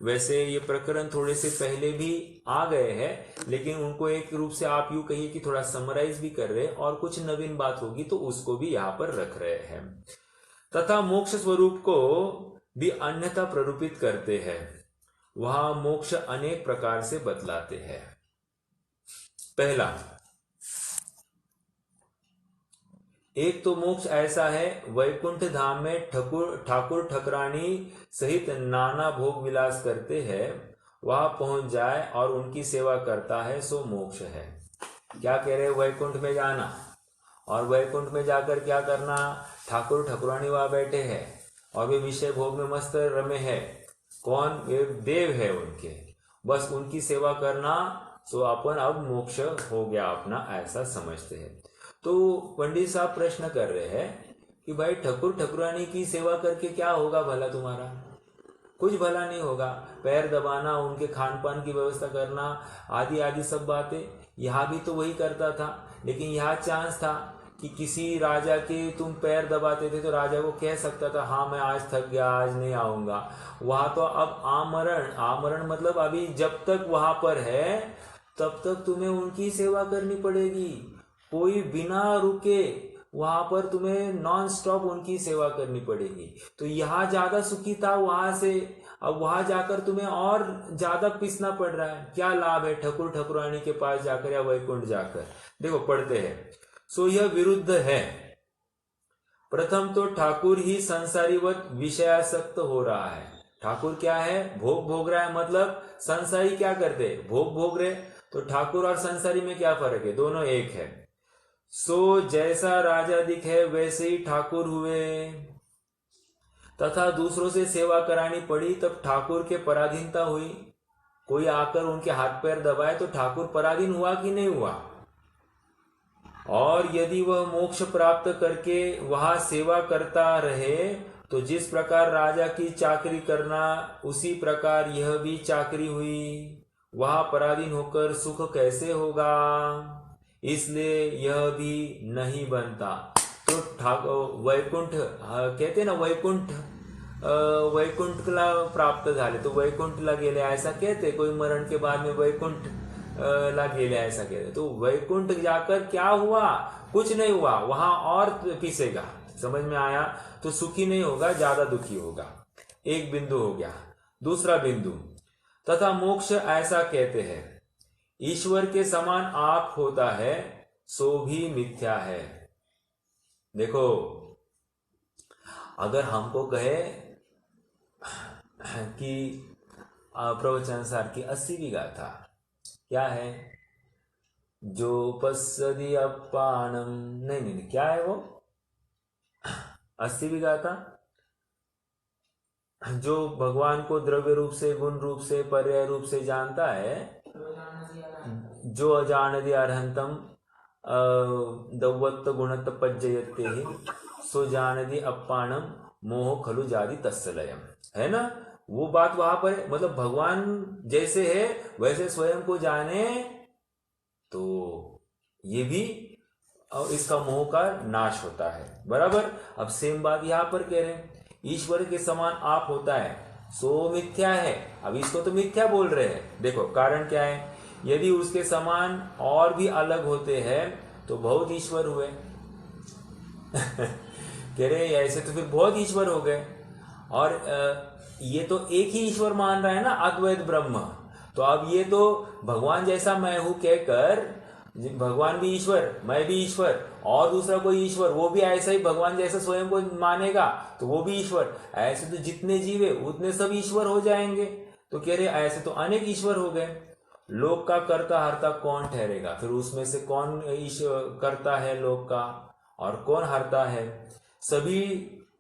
वैसे ये प्रकरण थोड़े से पहले भी आ गए हैं, लेकिन उनको एक रूप से आप यूं कहिए कि थोड़ा समराइज भी कर रहे हैं, और कुछ नवीन बात होगी तो उसको भी यहाँ पर रख रहे हैं। तथा मोक्ष स्वरूप को भी अन्यथा प्ररूपित करते हैं। वहां मोक्ष अनेक प्रकार से बतलाते हैं। पहला, एक तो मोक्ष ऐसा है, वैकुंठ धाम में ठाकुर ठकरानी सहित नाना भोग विलास करते हैं, वहां पहुंच जाए और उनकी सेवा करता है सो मोक्ष है। क्या कह रहे, वैकुंठ में जाना, और वैकुंठ में जाकर क्या करना, ठाकुर ठकुरानी वहां बैठे हैं और वे विषय भोग में मस्त रमे हैं। कौन, वे देव है उनके, बस उनकी सेवा करना, सो अपन अब मोक्ष हो गया अपना, ऐसा समझते हैं। तो पंडित साहब प्रश्न कर रहे हैं कि भाई ठकुर ठकुरानी की सेवा करके क्या होगा भला तुम्हारा? कुछ भला नहीं होगा। पैर दबाना, उनके खान पान की व्यवस्था करना, आदि आदि सब बातें यहाँ भी तो वही करता था। लेकिन यहाँ चांस था कि किसी राजा के तुम पैर दबाते थे तो राजा को कह सकता था हाँ मैं आज थक गया, आज नहीं आऊंगा। वहां तो अब आमरण मतलब अभी जब तक वहां पर है तब तक तुम्हें उनकी सेवा करनी पड़ेगी। कोई बिना रुके वहां पर तुम्हें नॉन स्टॉप उनकी सेवा करनी पड़ेगी। तो यहाँ ज्यादा सुखी था वहां से, अब वहां जाकर तुम्हें और ज्यादा पिसना पड़ रहा है। क्या लाभ है ठकुर ठकुरानी के पास जाकर या वैकुंठ जाकर? देखो पढ़ते हैं। सो यह विरुद्ध है। प्रथम तो ठाकुर ही संसारीवत विषयासक्त हो रहा है। ठाकुर क्या है? भोग भोग रहा है, मतलब संसारी क्या करते, भोग भोग रहे। तो ठाकुर और संसारी में क्या फर्क है? दोनों एक है। सो जैसा राजा दिखे वैसे ही ठाकुर हुए, तथा दूसरों से सेवा करानी पड़ी तब ठाकुर के पराधीनता हुई। कोई आकर उनके हाथ पैर दबाए तो ठाकुर पराधीन हुआ कि नहीं हुआ? और यदि वह मोक्ष प्राप्त करके वहां सेवा करता रहे तो जिस प्रकार राजा की चाकरी करना उसी प्रकार यह भी चाकरी हुई। वहां पराधीन होकर सुख कैसे होगा? इसलिए यह भी नहीं बनता। तो वैकुंठ कहते ना, वैकुंठ वैकुंठला प्राप्त झाले, तो वैकुंठला गेले ऐसा कहते, कोई मरण के बाद में वैकुंठ ला गेले ऐसा कहते। तो वैकुंठ जाकर क्या हुआ? कुछ नहीं हुआ, वहां और पीसेगा। समझ में आया? तो सुखी नहीं होगा, ज्यादा दुखी होगा। एक बिंदु हो गया। दूसरा बिंदु, तथा मोक्ष ऐसा कहते हैं, ईश्वर के समान आप होता है सो भी मिथ्या है। देखो, अगर हमको कहे कि प्रवचनानुसार की 80वीं गाथा क्या है? जो पश्यति अपानम, नहीं, क्या है वो 80वीं गाथा? जो भगवान को द्रव्य रूप से, गुण रूप से, पर्याय रूप से जानता है, जो अजानति अर्हंतम दौवत्त गुणत्त पज्जयते ही सो जानति अपानम मोह खलु जाति तत्सलयम, है ना? वो बात वहां पर है। मतलब भगवान जैसे है वैसे स्वयं को जाने तो ये भी और इसका मोह का नाश होता है। बराबर। अब सेम बात यहां पर कह रहे हैं, ईश्वर के समान आप होता है सो मिथ्या है। अब इसको तो मिथ्या बोल रहे हैं। देखो कारण क्या है? यदि उसके समान और भी अलग होते हैं तो बहुत ईश्वर हुए। कह रहे ऐसे तो फिर बहुत ईश्वर हो गए। और ये तो एक ही ईश्वर मान रहा है ना, अद्वैत ब्रह्म। तो अब ये तो भगवान जैसा मैं हूं कहकर, भगवान भी ईश्वर, मैं भी ईश्वर, और दूसरा कोई ईश्वर वो भी ऐसा ही भगवान जैसा स्वयं को मानेगा तो वो भी ईश्वर। ऐसे तो जितने जीवे उतने सब ईश्वर हो जाएंगे। तो कह रहे ऐसे तो अनेक ईश्वर हो गए। लोक का कर्ता हर्ता कौन ठहरेगा? फिर उसमें से कौन ईश्वर करता है लोक का और कौन हरता है? सभी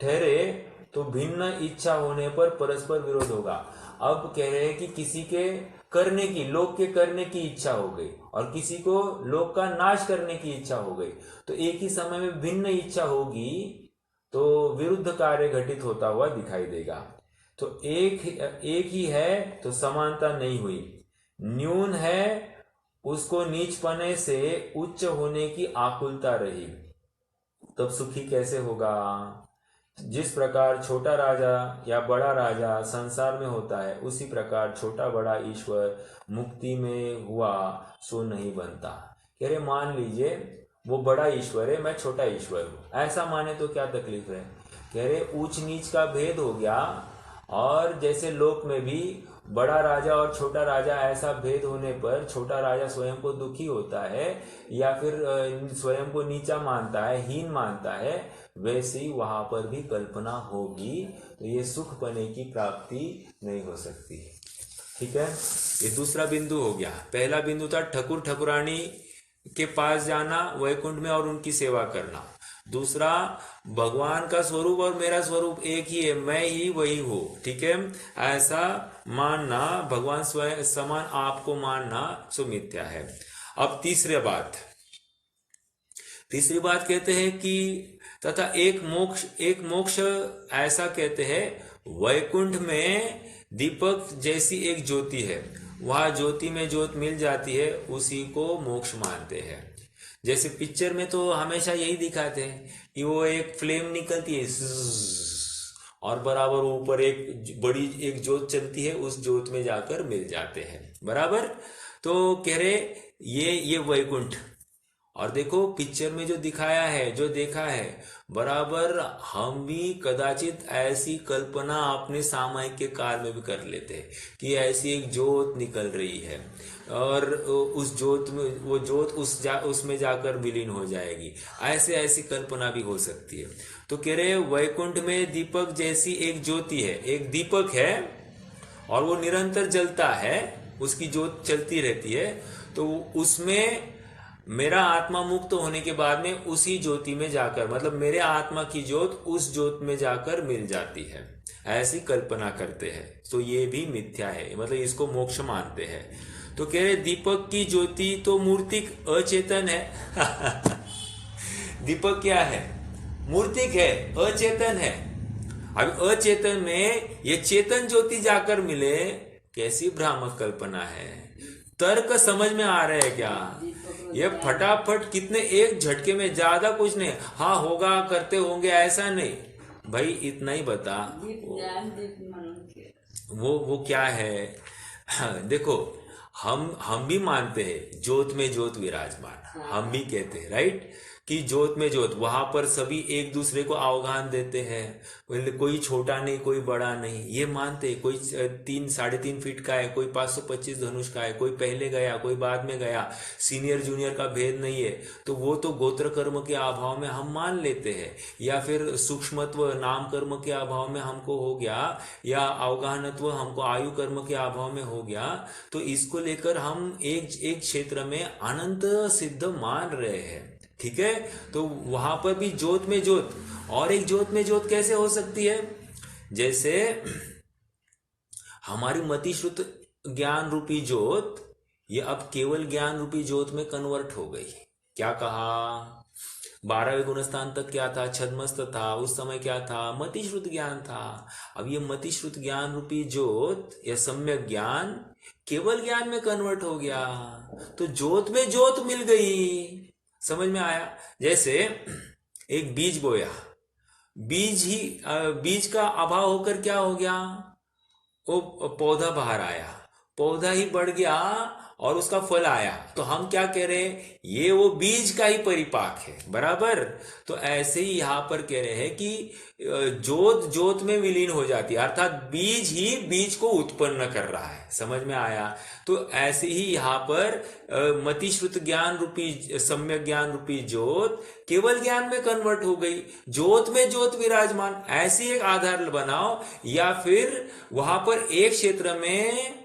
ठहरे तो भिन्न इच्छा होने पर परस्पर विरोध होगा। अब कह रहे हैं कि किसी के करने की, लोक के करने की इच्छा हो गई और किसी को लोक का नाश करने की इच्छा हो गई, तो एक ही समय में भिन्न इच्छा होगी तो विरुद्ध कार्य घटित होता हुआ दिखाई देगा। तो एक ही है तो समानता नहीं हुई। न्यून है उसको नीचपने से उच्च होने की आकुलता रही, तब सुखी कैसे होगा? जिस प्रकार छोटा राजा या बड़ा राजा संसार में होता है, उसी प्रकार छोटा बड़ा ईश्वर मुक्ति में हुआ सो नहीं बनता। कह रहे मान लीजिए वो बड़ा ईश्वर है, मैं छोटा ईश्वर हूं, ऐसा माने तो क्या तकलीफ है? कह रहे ऊंच नीच का भेद हो गया। और जैसे लोक में भी बड़ा राजा और छोटा राजा ऐसा भेद होने पर छोटा राजा स्वयं को दुखी होता है या फिर स्वयं को नीचा मानता है, हीन मानता है, वैसे ही वहां पर भी कल्पना होगी तो ये सुख पने की प्राप्ति नहीं हो सकती। ठीक है, ये दूसरा बिंदु हो गया। पहला बिंदु था ठकुर ठकुरानी के पास जाना वैकुंठ में और उनकी सेवा करना। दूसरा, भगवान का स्वरूप और मेरा स्वरूप एक ही है, मैं ही वही हूं। ठीक है, ऐसा मानना, भगवान स्वयं समान आपको मानना सो मिथ्या है। अब तीसरी बात कहते हैं कि तथा एक मोक्ष ऐसा कहते हैं, वैकुंठ में दीपक जैसी एक ज्योति है, वह ज्योति में ज्योत मिल जाती है, उसी को मोक्ष मानते हैं। जैसे पिक्चर में तो हमेशा यही दिखाते हैं कि वो एक फ्लेम निकलती है और बराबर ऊपर एक बड़ी एक ज्योत चलती है, उस ज्योत में जाकर मिल जाते हैं। बराबर। तो कह रहे ये वैकुंठ। और देखो पिक्चर में जो दिखाया है, जो देखा है, बराबर हम भी कदाचित ऐसी कल्पना अपने सामयिक काल में भी कर लेते हैं कि ऐसी एक ज्योत निकल रही है और उस ज्योत में वो ज्योत उसमें जाकर विलीन हो जाएगी। ऐसी कल्पना भी हो सकती है। तो कह रहे वैकुंठ में दीपक जैसी एक ज्योति है, एक दीपक है और वो निरंतर जलता है, उसकी ज्योत चलती रहती है। तो उसमें मेरा आत्मा मुक्त होने के बाद में उसी ज्योति में जाकर, मतलब मेरे आत्मा की ज्योत उस ज्योत में जाकर मिल जाती है, ऐसी कल्पना करते हैं। तो ये भी मिथ्या है, मतलब इसको मोक्ष मानते हैं। तो कह रहे दीपक की ज्योति तो मूर्तिक अचेतन है। दीपक क्या है? मूर्तिक है, अचेतन है। अब अचेतन में ये चेतन ज्योति जाकर मिले, कैसी भ्रामक कल्पना है। तर्क समझ में आ रहे है क्या? ये फटाफट कितने एक झटके में, ज्यादा कुछ नहीं, हाँ होगा करते होंगे ऐसा नहीं, भाई इतना ही बता। दीप ज्ञान दीप मन के। वो क्या है? देखो, हम भी मानते हैं ज्योत में ज्योत विराजमान, हम भी कहते हैं राइट कि ज्योत में ज्योत, वहां पर सभी एक दूसरे को आह्वान देते हैं, कोई छोटा नहीं कोई बड़ा नहीं, ये मानते हैं। कोई 3-3.5 फीट का है, कोई 525 धनुष का है, कोई पहले गया कोई बाद में गया, सीनियर जूनियर का भेद नहीं है। तो वो तो गोत्र कर्म के अभाव में हम मान लेते हैं, या फिर सूक्ष्मत्व नाम कर्म के अभाव में हमको हो गया, या अवगाहनत्व हमको आयु कर्म के अभाव में हो गया। तो इसको लेकर हम एक क्षेत्र में अनंत सिद्ध मान रहे हैं, ठीक है। तो वहां पर भी ज्योत में ज्योत, और एक ज्योत में ज्योत कैसे हो सकती है? जैसे हमारी मतिश्रुत ज्ञान रूपी ज्योत, ये अब केवल ज्ञान रूपी ज्योत में कन्वर्ट हो गई। क्या कहा? 12वें गुणस्थान तक क्या था? छद्मस्त था। उस समय क्या था? मतिश्रुत ज्ञान था। अब ये मतिश्रुत ज्ञान रूपी ज्योत या सम्यक ज्ञान केवल ज्ञान में कन्वर्ट हो गया, तो ज्योत में ज्योत मिल गई। समझ में आया? जैसे एक बीज बोया, बीज का अभाव होकर क्या हो गया? वो पौधा बाहर आया, पौधा ही बढ़ गया और उसका फल आया। तो हम क्या कह रहे हैं? ये वो बीज का ही परिपाक है, बराबर। तो ऐसे ही यहां पर कह रहे हैं कि ज्योत ज्योत में विलीन हो जाती है, अर्थात बीज ही बीज को उत्पन्न कर रहा है। समझ में आया? तो ऐसे ही यहाँ पर मतिश्रुत ज्ञान रूपी सम्यक ज्ञान रूपी ज्योत केवल ज्ञान में कन्वर्ट हो गई, ज्योत में ज्योत विराजमान। ऐसी एक आधार बनाओ, या फिर वहां पर एक क्षेत्र में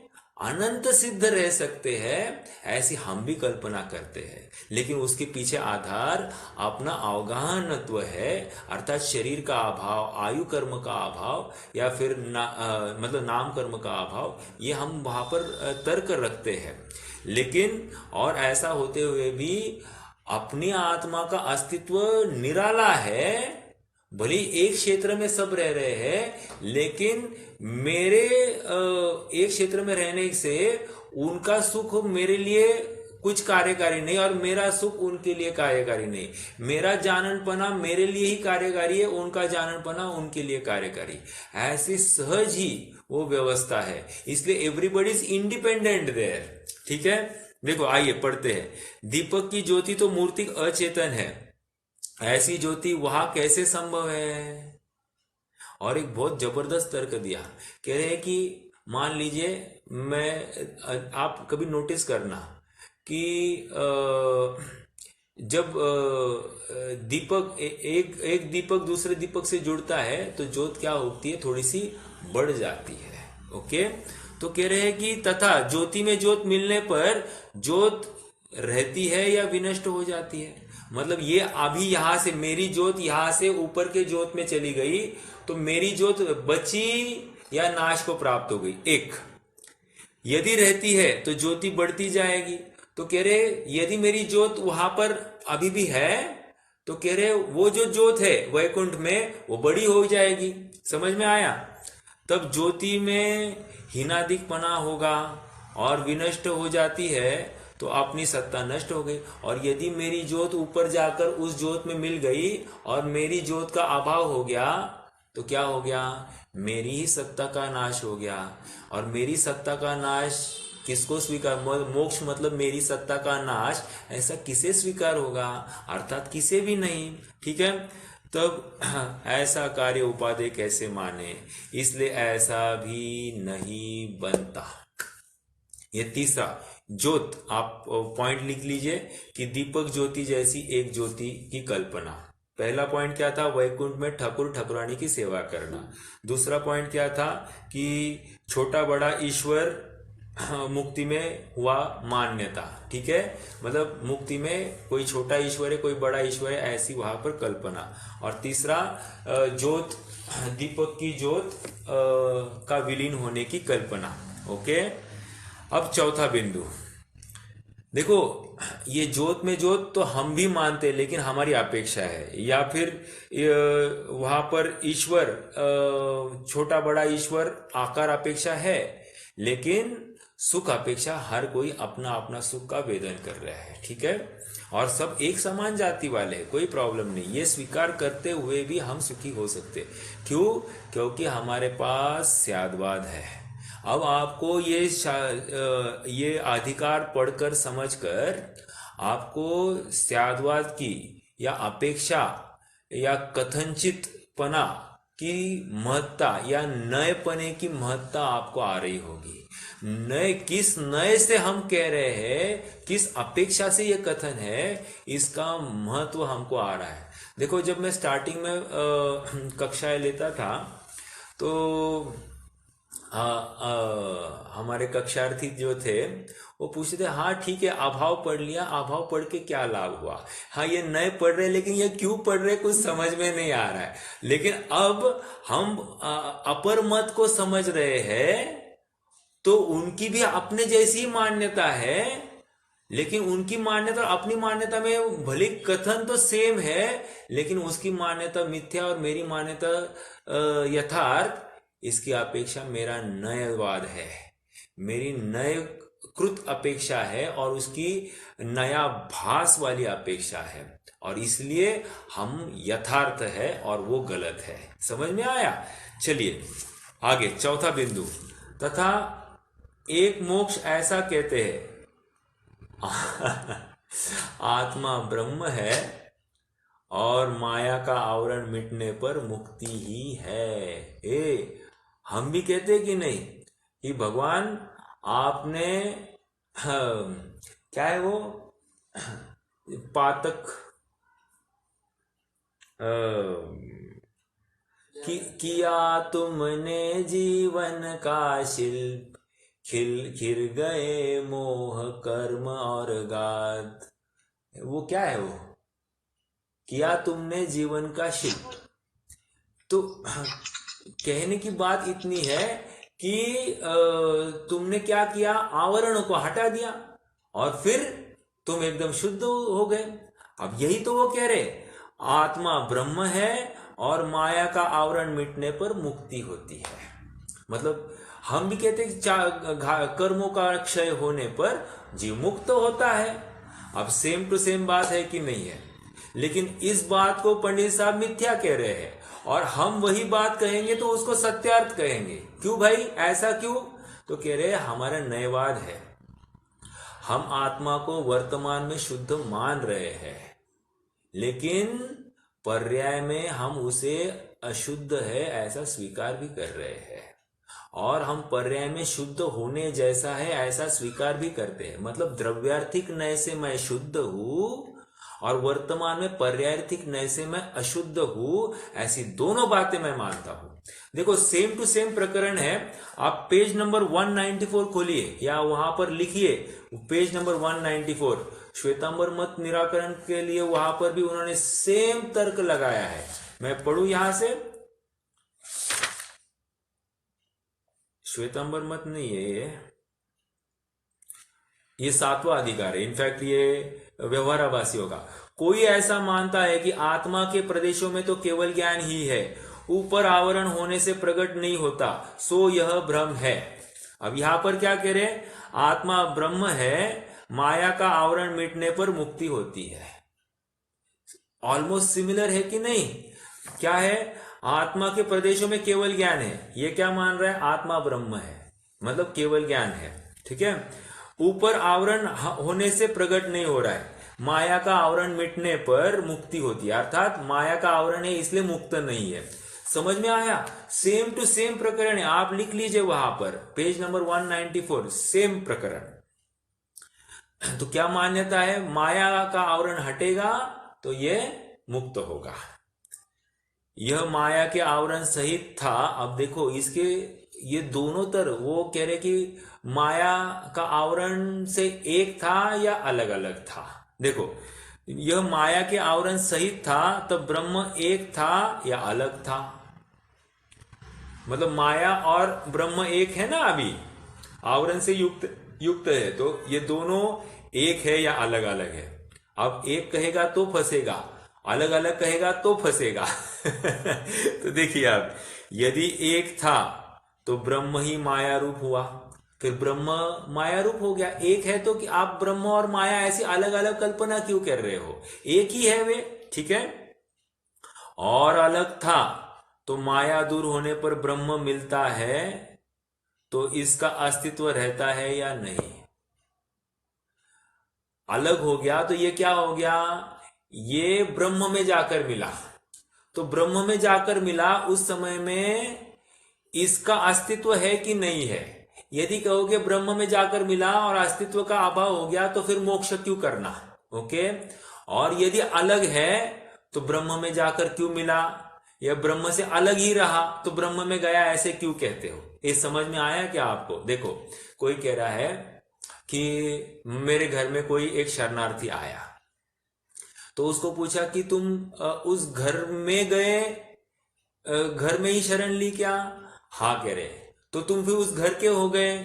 अनंत सिद्ध रह सकते हैं, ऐसी हम भी कल्पना करते हैं। लेकिन उसके पीछे आधार अपना अवगाहनत्व है, अर्थात शरीर का अभाव, आयु कर्म का अभाव, या फिर मतलब नाम कर्म का अभाव, ये हम वहां पर तर्क रखते हैं। लेकिन और ऐसा होते हुए भी अपनी आत्मा का अस्तित्व निराला है। भले एक क्षेत्र में सब रह रहे हैं, लेकिन मेरे एक क्षेत्र में रहने से उनका सुख मेरे लिए कुछ कार्यकारी नहीं, और मेरा सुख उनके लिए कार्यकारी नहीं। मेरा जाननपना मेरे लिए ही कार्यकारी है, उनका जाननपना उनके लिए कार्यकारी। ऐसी सहज ही वो व्यवस्था है, इसलिए एवरीबडी इज इंडिपेंडेंट देयर। ठीक है, देखो आइए पढ़ते हैं। दीपक की ज्योति तो मूर्ति अचेतन है, ऐसी ज्योति वहां कैसे संभव है? और एक बहुत जबरदस्त तर्क दिया, कह रहे हैं कि मान लीजिए आप कभी नोटिस करना कि जब दीपक एक दीपक दूसरे दीपक से जुड़ता है तो ज्योत क्या होती है? थोड़ी सी बढ़ जाती है। ओके, तो कह रहे हैं कि तथा ज्योति में ज्योत मिलने पर ज्योत रहती है या विनष्ट हो जाती है। मतलब ये अभी यहां से मेरी ज्योत यहां से ऊपर के ज्योत में चली गई, तो मेरी ज्योत बची या नाश को प्राप्त हो गई? एक, यदि रहती है तो ज्योति बढ़ती जाएगी। तो कह रहे यदि मेरी ज्योत वहां पर अभी भी है, तो कह रहे वो जो ज्योत है वैकुंठ में वो बड़ी हो जाएगी। समझ में आया? तब ज्योति में हीनादिकपना होगा और विनष्ट हो जाती है तो अपनी सत्ता नष्ट हो गई। और यदि मेरी ज्योत ऊपर जाकर उस ज्योत में मिल गई और मेरी ज्योत का अभाव हो गया, तो क्या हो गया? मेरी ही सत्ता का नाश हो गया। और मेरी सत्ता का नाश किसको स्वीकार? मोक्ष मतलब मेरी सत्ता का नाश ऐसा किसे स्वीकार होगा? अर्थात किसे भी नहीं। ठीक है, तब ऐसा कार्य उपादेय कैसे माने? इसलिए ऐसा भी नहीं बनता। ये तीसरा, ज्योत, आप पॉइंट लिख लीजिए कि दीपक ज्योति जैसी एक ज्योति की कल्पना। पहला पॉइंट क्या था? वैकुंठ में ठाकुर ठाकुरानी की सेवा करना। दूसरा पॉइंट क्या था? कि छोटा बड़ा ईश्वर मुक्ति में हुआ मान्यता। ठीक है, मतलब मुक्ति में कोई छोटा ईश्वर है कोई बड़ा ईश्वर है, ऐसी वहां पर कल्पना। और तीसरा ज्योत, दीपक की ज्योत का विलीन होने की कल्पना। ओके, अब चौथा बिंदु देखो, ये ज्योत में ज्योत तो हम भी मानते हैं, लेकिन हमारी अपेक्षा है, या फिर वहां पर ईश्वर छोटा बड़ा ईश्वर आकार अपेक्षा है, लेकिन सुख अपेक्षा हर कोई अपना अपना सुख का वेदन कर रहा है, ठीक है। और सब एक समान जाति वाले हैं, कोई प्रॉब्लम नहीं। ये स्वीकार करते हुए भी हम सुखी हो सकते। क्यों? क्योंकि हमारे पास स्यादवाद है। अब आपको ये अधिकार पढ़कर समझकर आपको स्यादवाद की या अपेक्षा या कथनचितपना की महत्ता या नएपने की महत्ता आपको आ रही होगी। किस नए से हम कह रहे हैं, किस अपेक्षा से ये कथन है, इसका महत्व हमको आ रहा है। देखो, जब मैं स्टार्टिंग में कक्षाएं लेता था तो हमारे कक्षार्थी जो थे वो पूछते थे, हाँ ठीक है, अभाव पढ़ लिया, अभाव पढ़ के क्या लाभ हुआ? हाँ, ये नए पढ़ रहे, लेकिन ये क्यों पढ़ रहे कुछ समझ में नहीं आ रहा है। लेकिन अब हम अपर मत को समझ रहे हैं, तो उनकी भी अपने जैसी मान्यता है, लेकिन उनकी मान्यता और अपनी मान्यता में भले कथन तो सेम है, लेकिन उसकी मान्यता मिथ्या और मेरी मान्यता यथार्थ। इसकी अपेक्षा मेरा नयवाद है, मेरी नए कृत अपेक्षा है, और उसकी नया भास वाली अपेक्षा है, और इसलिए हम यथार्थ है और वो गलत है। समझ में आया? चलिए आगे, चौथा बिंदु। तथा एक मोक्ष ऐसा कहते हैं आत्मा ब्रह्म है और माया का आवरण मिटने पर मुक्ति ही है। हम भी कहते कि नहीं कि भगवान आपने क्या है वो पातक किया तुमने जीवन का शिल्प, खिल गए मोह कर्म और गाद। वो क्या है? वो किया तुमने जीवन का शिल्प। तो कहने की बात इतनी है कि तुमने क्या किया? आवरणों को हटा दिया और फिर तुम एकदम शुद्ध हो गए। अब यही तो वो कह रहे, आत्मा ब्रह्म है और माया का आवरण मिटने पर मुक्ति होती है। मतलब हम भी कहते हैं कर्मों का क्षय होने पर जीव मुक्त होता है। अब सेम टू सेम बात है कि नहीं है? लेकिन इस बात को पंडित साहब मिथ्या कह रहे हैं, और हम वही बात कहेंगे तो उसको सत्यार्थ कहेंगे। क्यों भाई, ऐसा क्यों? तो कह रहे हैं हमारा नयवाद है, हम आत्मा को वर्तमान में शुद्ध मान रहे हैं, लेकिन पर्याय में हम उसे अशुद्ध है ऐसा स्वीकार भी कर रहे हैं, और हम पर्याय में शुद्ध होने जैसा है ऐसा स्वीकार भी करते हैं। मतलब द्रव्यार्थिक नय से मैं शुद्ध हूं और वर्तमान में पर्यायर्थिक नय से मैं अशुद्ध हूं, ऐसी दोनों बातें मैं मानता हूं। देखो, सेम टू सेम प्रकरण है। आप पेज नंबर 194 खोलिए या वहां पर लिखिए पेज नंबर 194। श्वेतांबर मत निराकरण के लिए वहां पर भी उन्होंने सेम तर्क लगाया है। मैं पढ़ूं यहां से, श्वेतांबर मत नहीं है ये 7वां अधिकार है। इनफैक्ट ये व्यवहाराभासी होगा। कोई ऐसा मानता है कि आत्मा के प्रदेशों में तो केवल ज्ञान ही है, ऊपर आवरण होने से प्रकट नहीं होता, सो यह भ्रम है। अब यहां पर क्या कह रहे हैं? आत्मा ब्रह्म है, माया का आवरण मिटने पर मुक्ति होती है। ऑलमोस्ट सिमिलर है कि नहीं? क्या है? आत्मा के प्रदेशों में केवल ज्ञान है, ये क्या मान रहा है? आत्मा ब्रह्म है, मतलब केवल ज्ञान है, ठीक है। ऊपर आवरण होने से प्रकट नहीं हो रहा है, माया का आवरण मिटने पर मुक्ति होती है, अर्थात माया का आवरण है इसलिए मुक्त नहीं है। समझ में आया? सेम टू सेम प्रकरण है, आप लिख लीजिए वहां पर पेज नंबर 194, सेम प्रकरण। तो क्या मान्यता है? माया का आवरण हटेगा तो ये मुक्त होगा। यह माया के आवरण सहित था। अब देखो इसके ये दोनों तरफ वो कह रहे कि माया का आवरण से एक था या अलग अलग था। देखो, यह माया के आवरण सहित था तब ब्रह्म एक था या अलग था? मतलब माया और ब्रह्म एक है ना, अभी आवरण से युक्त है, तो ये दोनों एक है या अलग अलग है? अब एक कहेगा तो फंसेगा, अलग अलग कहेगा तो फंसेगा। तो देखिए, आप यदि एक था तो ब्रह्म ही माया रूप हुआ, फिर ब्रह्म माया रूप हो गया। एक है तो कि आप ब्रह्म और माया ऐसी अलग अलग कल्पना क्यों कर रहे हो, एक ही है वे, ठीक है। और अलग था तो माया दूर होने पर ब्रह्म मिलता है, तो इसका अस्तित्व रहता है या नहीं। अलग हो गया तो ये क्या हो गया, ये ब्रह्म में जाकर मिला, तो ब्रह्म में जाकर मिला उस समय में इसका अस्तित्व है कि नहीं है। यदि कहोगे ब्रह्म में जाकर मिला और अस्तित्व का अभाव हो गया तो फिर मोक्ष क्यों करना, ओके। और यदि अलग है तो ब्रह्म में जाकर क्यों मिला, या ब्रह्म से अलग ही रहा तो ब्रह्म में गया, ऐसे क्यों कहते हो। ये समझ में आया क्या आपको। देखो कोई कह रहा है कि मेरे घर में कोई एक शरणार्थी आया, तो उसको पूछा कि तुम उस घर में गए, घर में ही शरण ली क्या, हाँ कह रहे, तो तुम फिर उस घर के हो गए,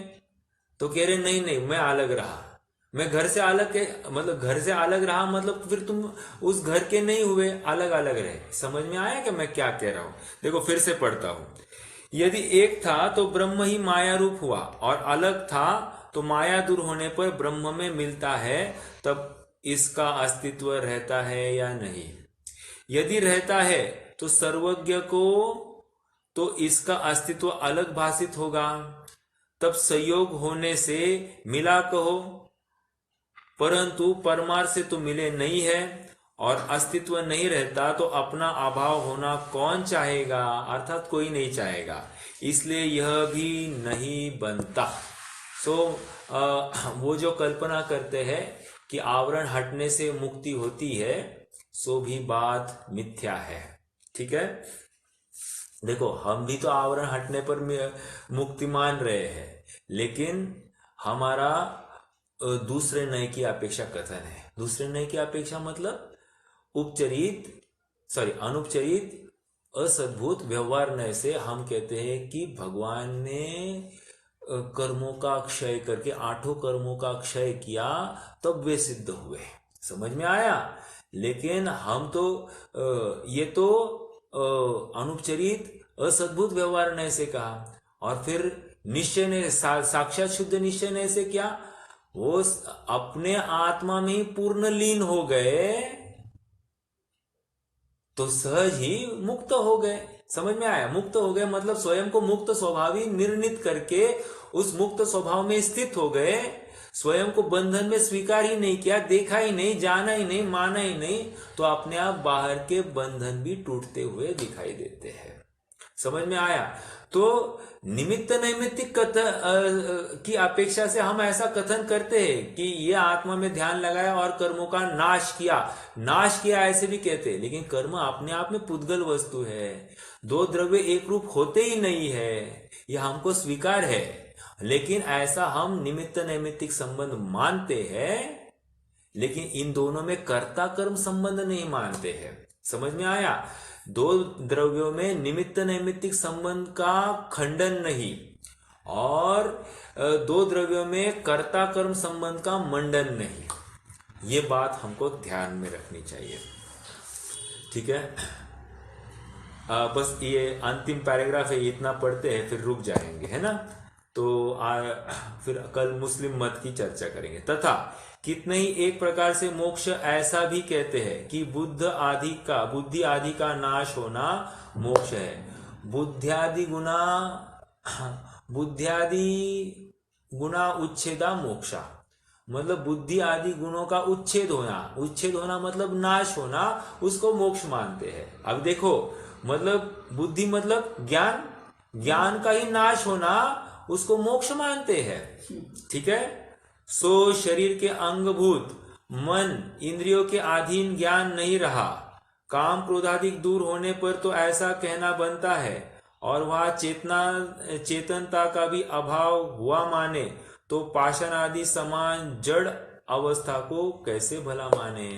तो कह रहे नहीं नहीं मैं अलग रहा, मैं घर से अलग के मतलब घर से अलग रहा मतलब फिर तुम उस घर के नहीं हुए, अलग अलग रहे। समझ में आया कि मैं क्या कह रहा हूं। देखो फिर से पढ़ता हूं। यदि एक था तो ब्रह्म ही माया रूप हुआ, और अलग था तो माया दूर होने पर ब्रह्म में मिलता है, तब इसका अस्तित्व रहता है या नहीं। यदि रहता है तो सर्वज्ञ को तो इसका अस्तित्व अलग भाषित होगा, तब संयोग होने से मिला कहो, परंतु परमार्थ से तो मिले नहीं है, और अस्तित्व नहीं रहता तो अपना अभाव होना कौन चाहेगा, अर्थात कोई नहीं चाहेगा, इसलिए यह भी नहीं बनता। वो जो कल्पना करते हैं कि आवरण हटने से मुक्ति होती है, सो भी बात मिथ्या है, ठीक है। देखो हम भी तो आवरण हटने पर मुक्ति मान रहे हैं, लेकिन हमारा दूसरे नए की अपेक्षा कथन है। दूसरे नए की अपेक्षा मतलब अनुपचरित असद्भुत व्यवहार नए से हम कहते हैं कि भगवान ने कर्मों का क्षय करके 8 कर्मों का क्षय किया, तब वे सिद्ध हुए। समझ में आया। लेकिन हम तो ये तो अनुपचरित असद्भुत व्यवहार नए से कहा, और फिर निश्चय ने साक्षात शुद्ध निश्चय ने से क्या, वो अपने आत्मा में ही पूर्ण लीन हो गए, तो सहज ही मुक्त हो गए। समझ में आया। मुक्त हो गए मतलब स्वयं को मुक्त स्वभावी निर्णित करके उस मुक्त स्वभाव में स्थित हो गए, स्वयं को बंधन में स्वीकार ही नहीं किया, देखा ही नहीं, जाना ही नहीं, माना ही नहीं, तो अपने आप बाहर के बंधन भी टूटते हुए दिखाई देते हैं। समझ में आया। तो निमित्त नैमित्तिक की अपेक्षा से हम ऐसा कथन करते हैं कि ये आत्मा में ध्यान लगाया और कर्मों का नाश किया ऐसे भी कहते हैं, लेकिन कर्म अपने आप में पुद्गल वस्तु है, 2 द्रव्य एक रूप होते ही नहीं है, यह हमको स्वीकार है, लेकिन ऐसा हम निमित्त नैमित्तिक संबंध मानते हैं, लेकिन इन दोनों में कर्ता कर्म संबंध नहीं मानते हैं। समझ में आया। 2 द्रव्यों में निमित्त नैमित्तिक संबंध का खंडन नहीं, और 2 द्रव्यों में कर्ता कर्म संबंध का मंडन नहीं। ये बात हमको ध्यान में रखनी चाहिए, ठीक है। बस ये अंतिम पैराग्राफ है, इतना पढ़ते हैं फिर रुक जाएंगे, है ना। तो फिर कल मुस्लिम मत की चर्चा करेंगे। तथा कितने ही एक प्रकार से मोक्ष ऐसा भी कहते हैं कि बुद्धि आदि का नाश होना मोक्ष है। बुद्धियादि गुना उच्छेदा मोक्षा, मतलब बुद्धि आदि गुणों का उच्छेद होना मतलब नाश होना, उसको मोक्ष मानते हैं। अब देखो मतलब बुद्धि मतलब ज्ञान का ही नाश होना, उसको मोक्ष मानते हैं, ठीक है। सो शरीर के अंगभूत मन इंद्रियों के अधीन ज्ञान नहीं रहा, काम क्रोधाधिक दूर होने पर तो ऐसा कहना बनता है, और वह चेतनता का भी अभाव हुआ माने, तो पाषाण आदि समान जड़ अवस्था को कैसे भला माने।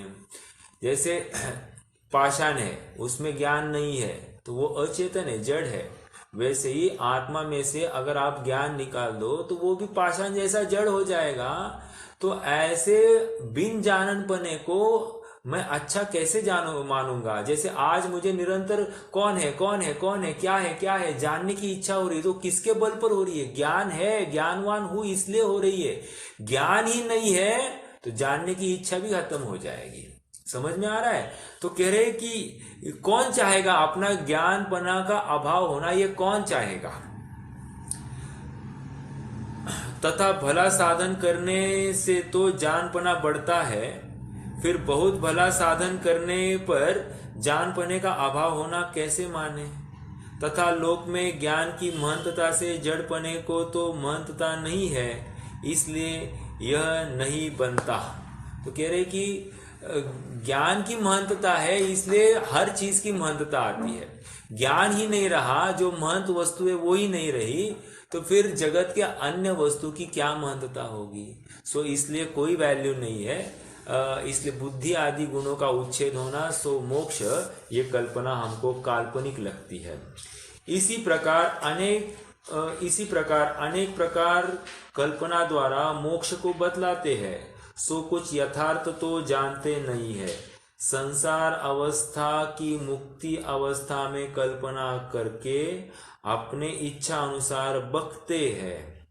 जैसे पाषाण है, उसमें ज्ञान नहीं है, तो वो अचेतन है, जड़ है। वैसे ही आत्मा में से अगर आप ज्ञान निकाल दो तो वो भी पाषाण जैसा जड़ हो जाएगा। तो ऐसे बिन जानन पने को मैं अच्छा कैसे मानूंगा? जैसे आज मुझे निरंतर कौन है कौन है कौन है क्या है जानने की इच्छा हो रही है, तो किसके बल पर हो रही है? ज्ञान है, ज्ञानवान हूं इसलिए हो रही है। ज्ञान ही नहीं है तो जानने की इच्छा भी खत्म हो जाएगी। समझ में आ रहा है? तो कह रहे कि कौन चाहेगा अपना ज्ञानपना का अभाव होना? ये कौन चाहेगा? तथा भला साधन करने से तो जानपना बढ़ता है, फिर बहुत भला साधन करने पर जानपने का अभाव होना कैसे माने? तथा लोक में ज्ञान की महंतता से जड़पने को तो महंतता नहीं है, इसलिए यह नहीं बनता। तो कह रहे कि ज्ञान की महंतता है इसलिए हर चीज की महंतता आती है। ज्ञान ही नहीं रहा, जो महंत वस्तु है वो ही नहीं रही, तो फिर जगत के अन्य वस्तु की क्या महंतता होगी? सो इसलिए कोई वैल्यू नहीं है। इसलिए बुद्धि आदि गुणों का उच्छेद होना, सो मोक्ष, ये कल्पना हमको काल्पनिक लगती है। इसी प्रकार अनेक प्रकार कल्पना द्वारा मोक्ष को बतलाते हैं, सो कुछ यथार्थ तो जानते नहीं है। संसार अवस्था की मुक्ति अवस्था में कल्पना करके अपने इच्छा अनुसार बकते हैं।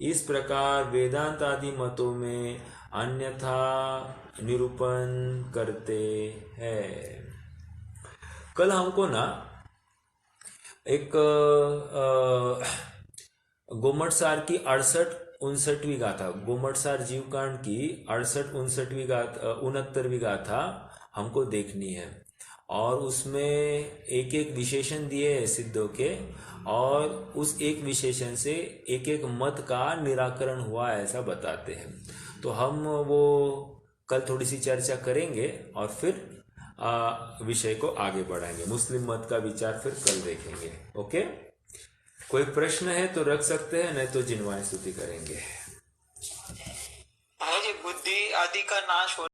इस प्रकार वेदांत आदि मतों में अन्यथा निरूपण करते हैं। कल हमको ना एक गोमटसार की 68-69वीं गाथा, गोमटसार जीवकांड की 68-69वीं गाथा, 69वीं गाथा हमको देखनी है। और उसमें एक एक विशेषण दिए हैं सिद्धों के, और उस एक विशेषण से एक एक मत का निराकरण हुआ ऐसा बताते हैं। तो हम वो कल थोड़ी सी चर्चा करेंगे और फिर विषय को आगे बढ़ाएंगे। मुस्लिम मत का विचार फिर कल देखेंगे। ओके, कोई प्रश्न है तो रख सकते हैं, नहीं तो जिनवाणी स्तुति करेंगे। बुद्धि आदि का नाश हो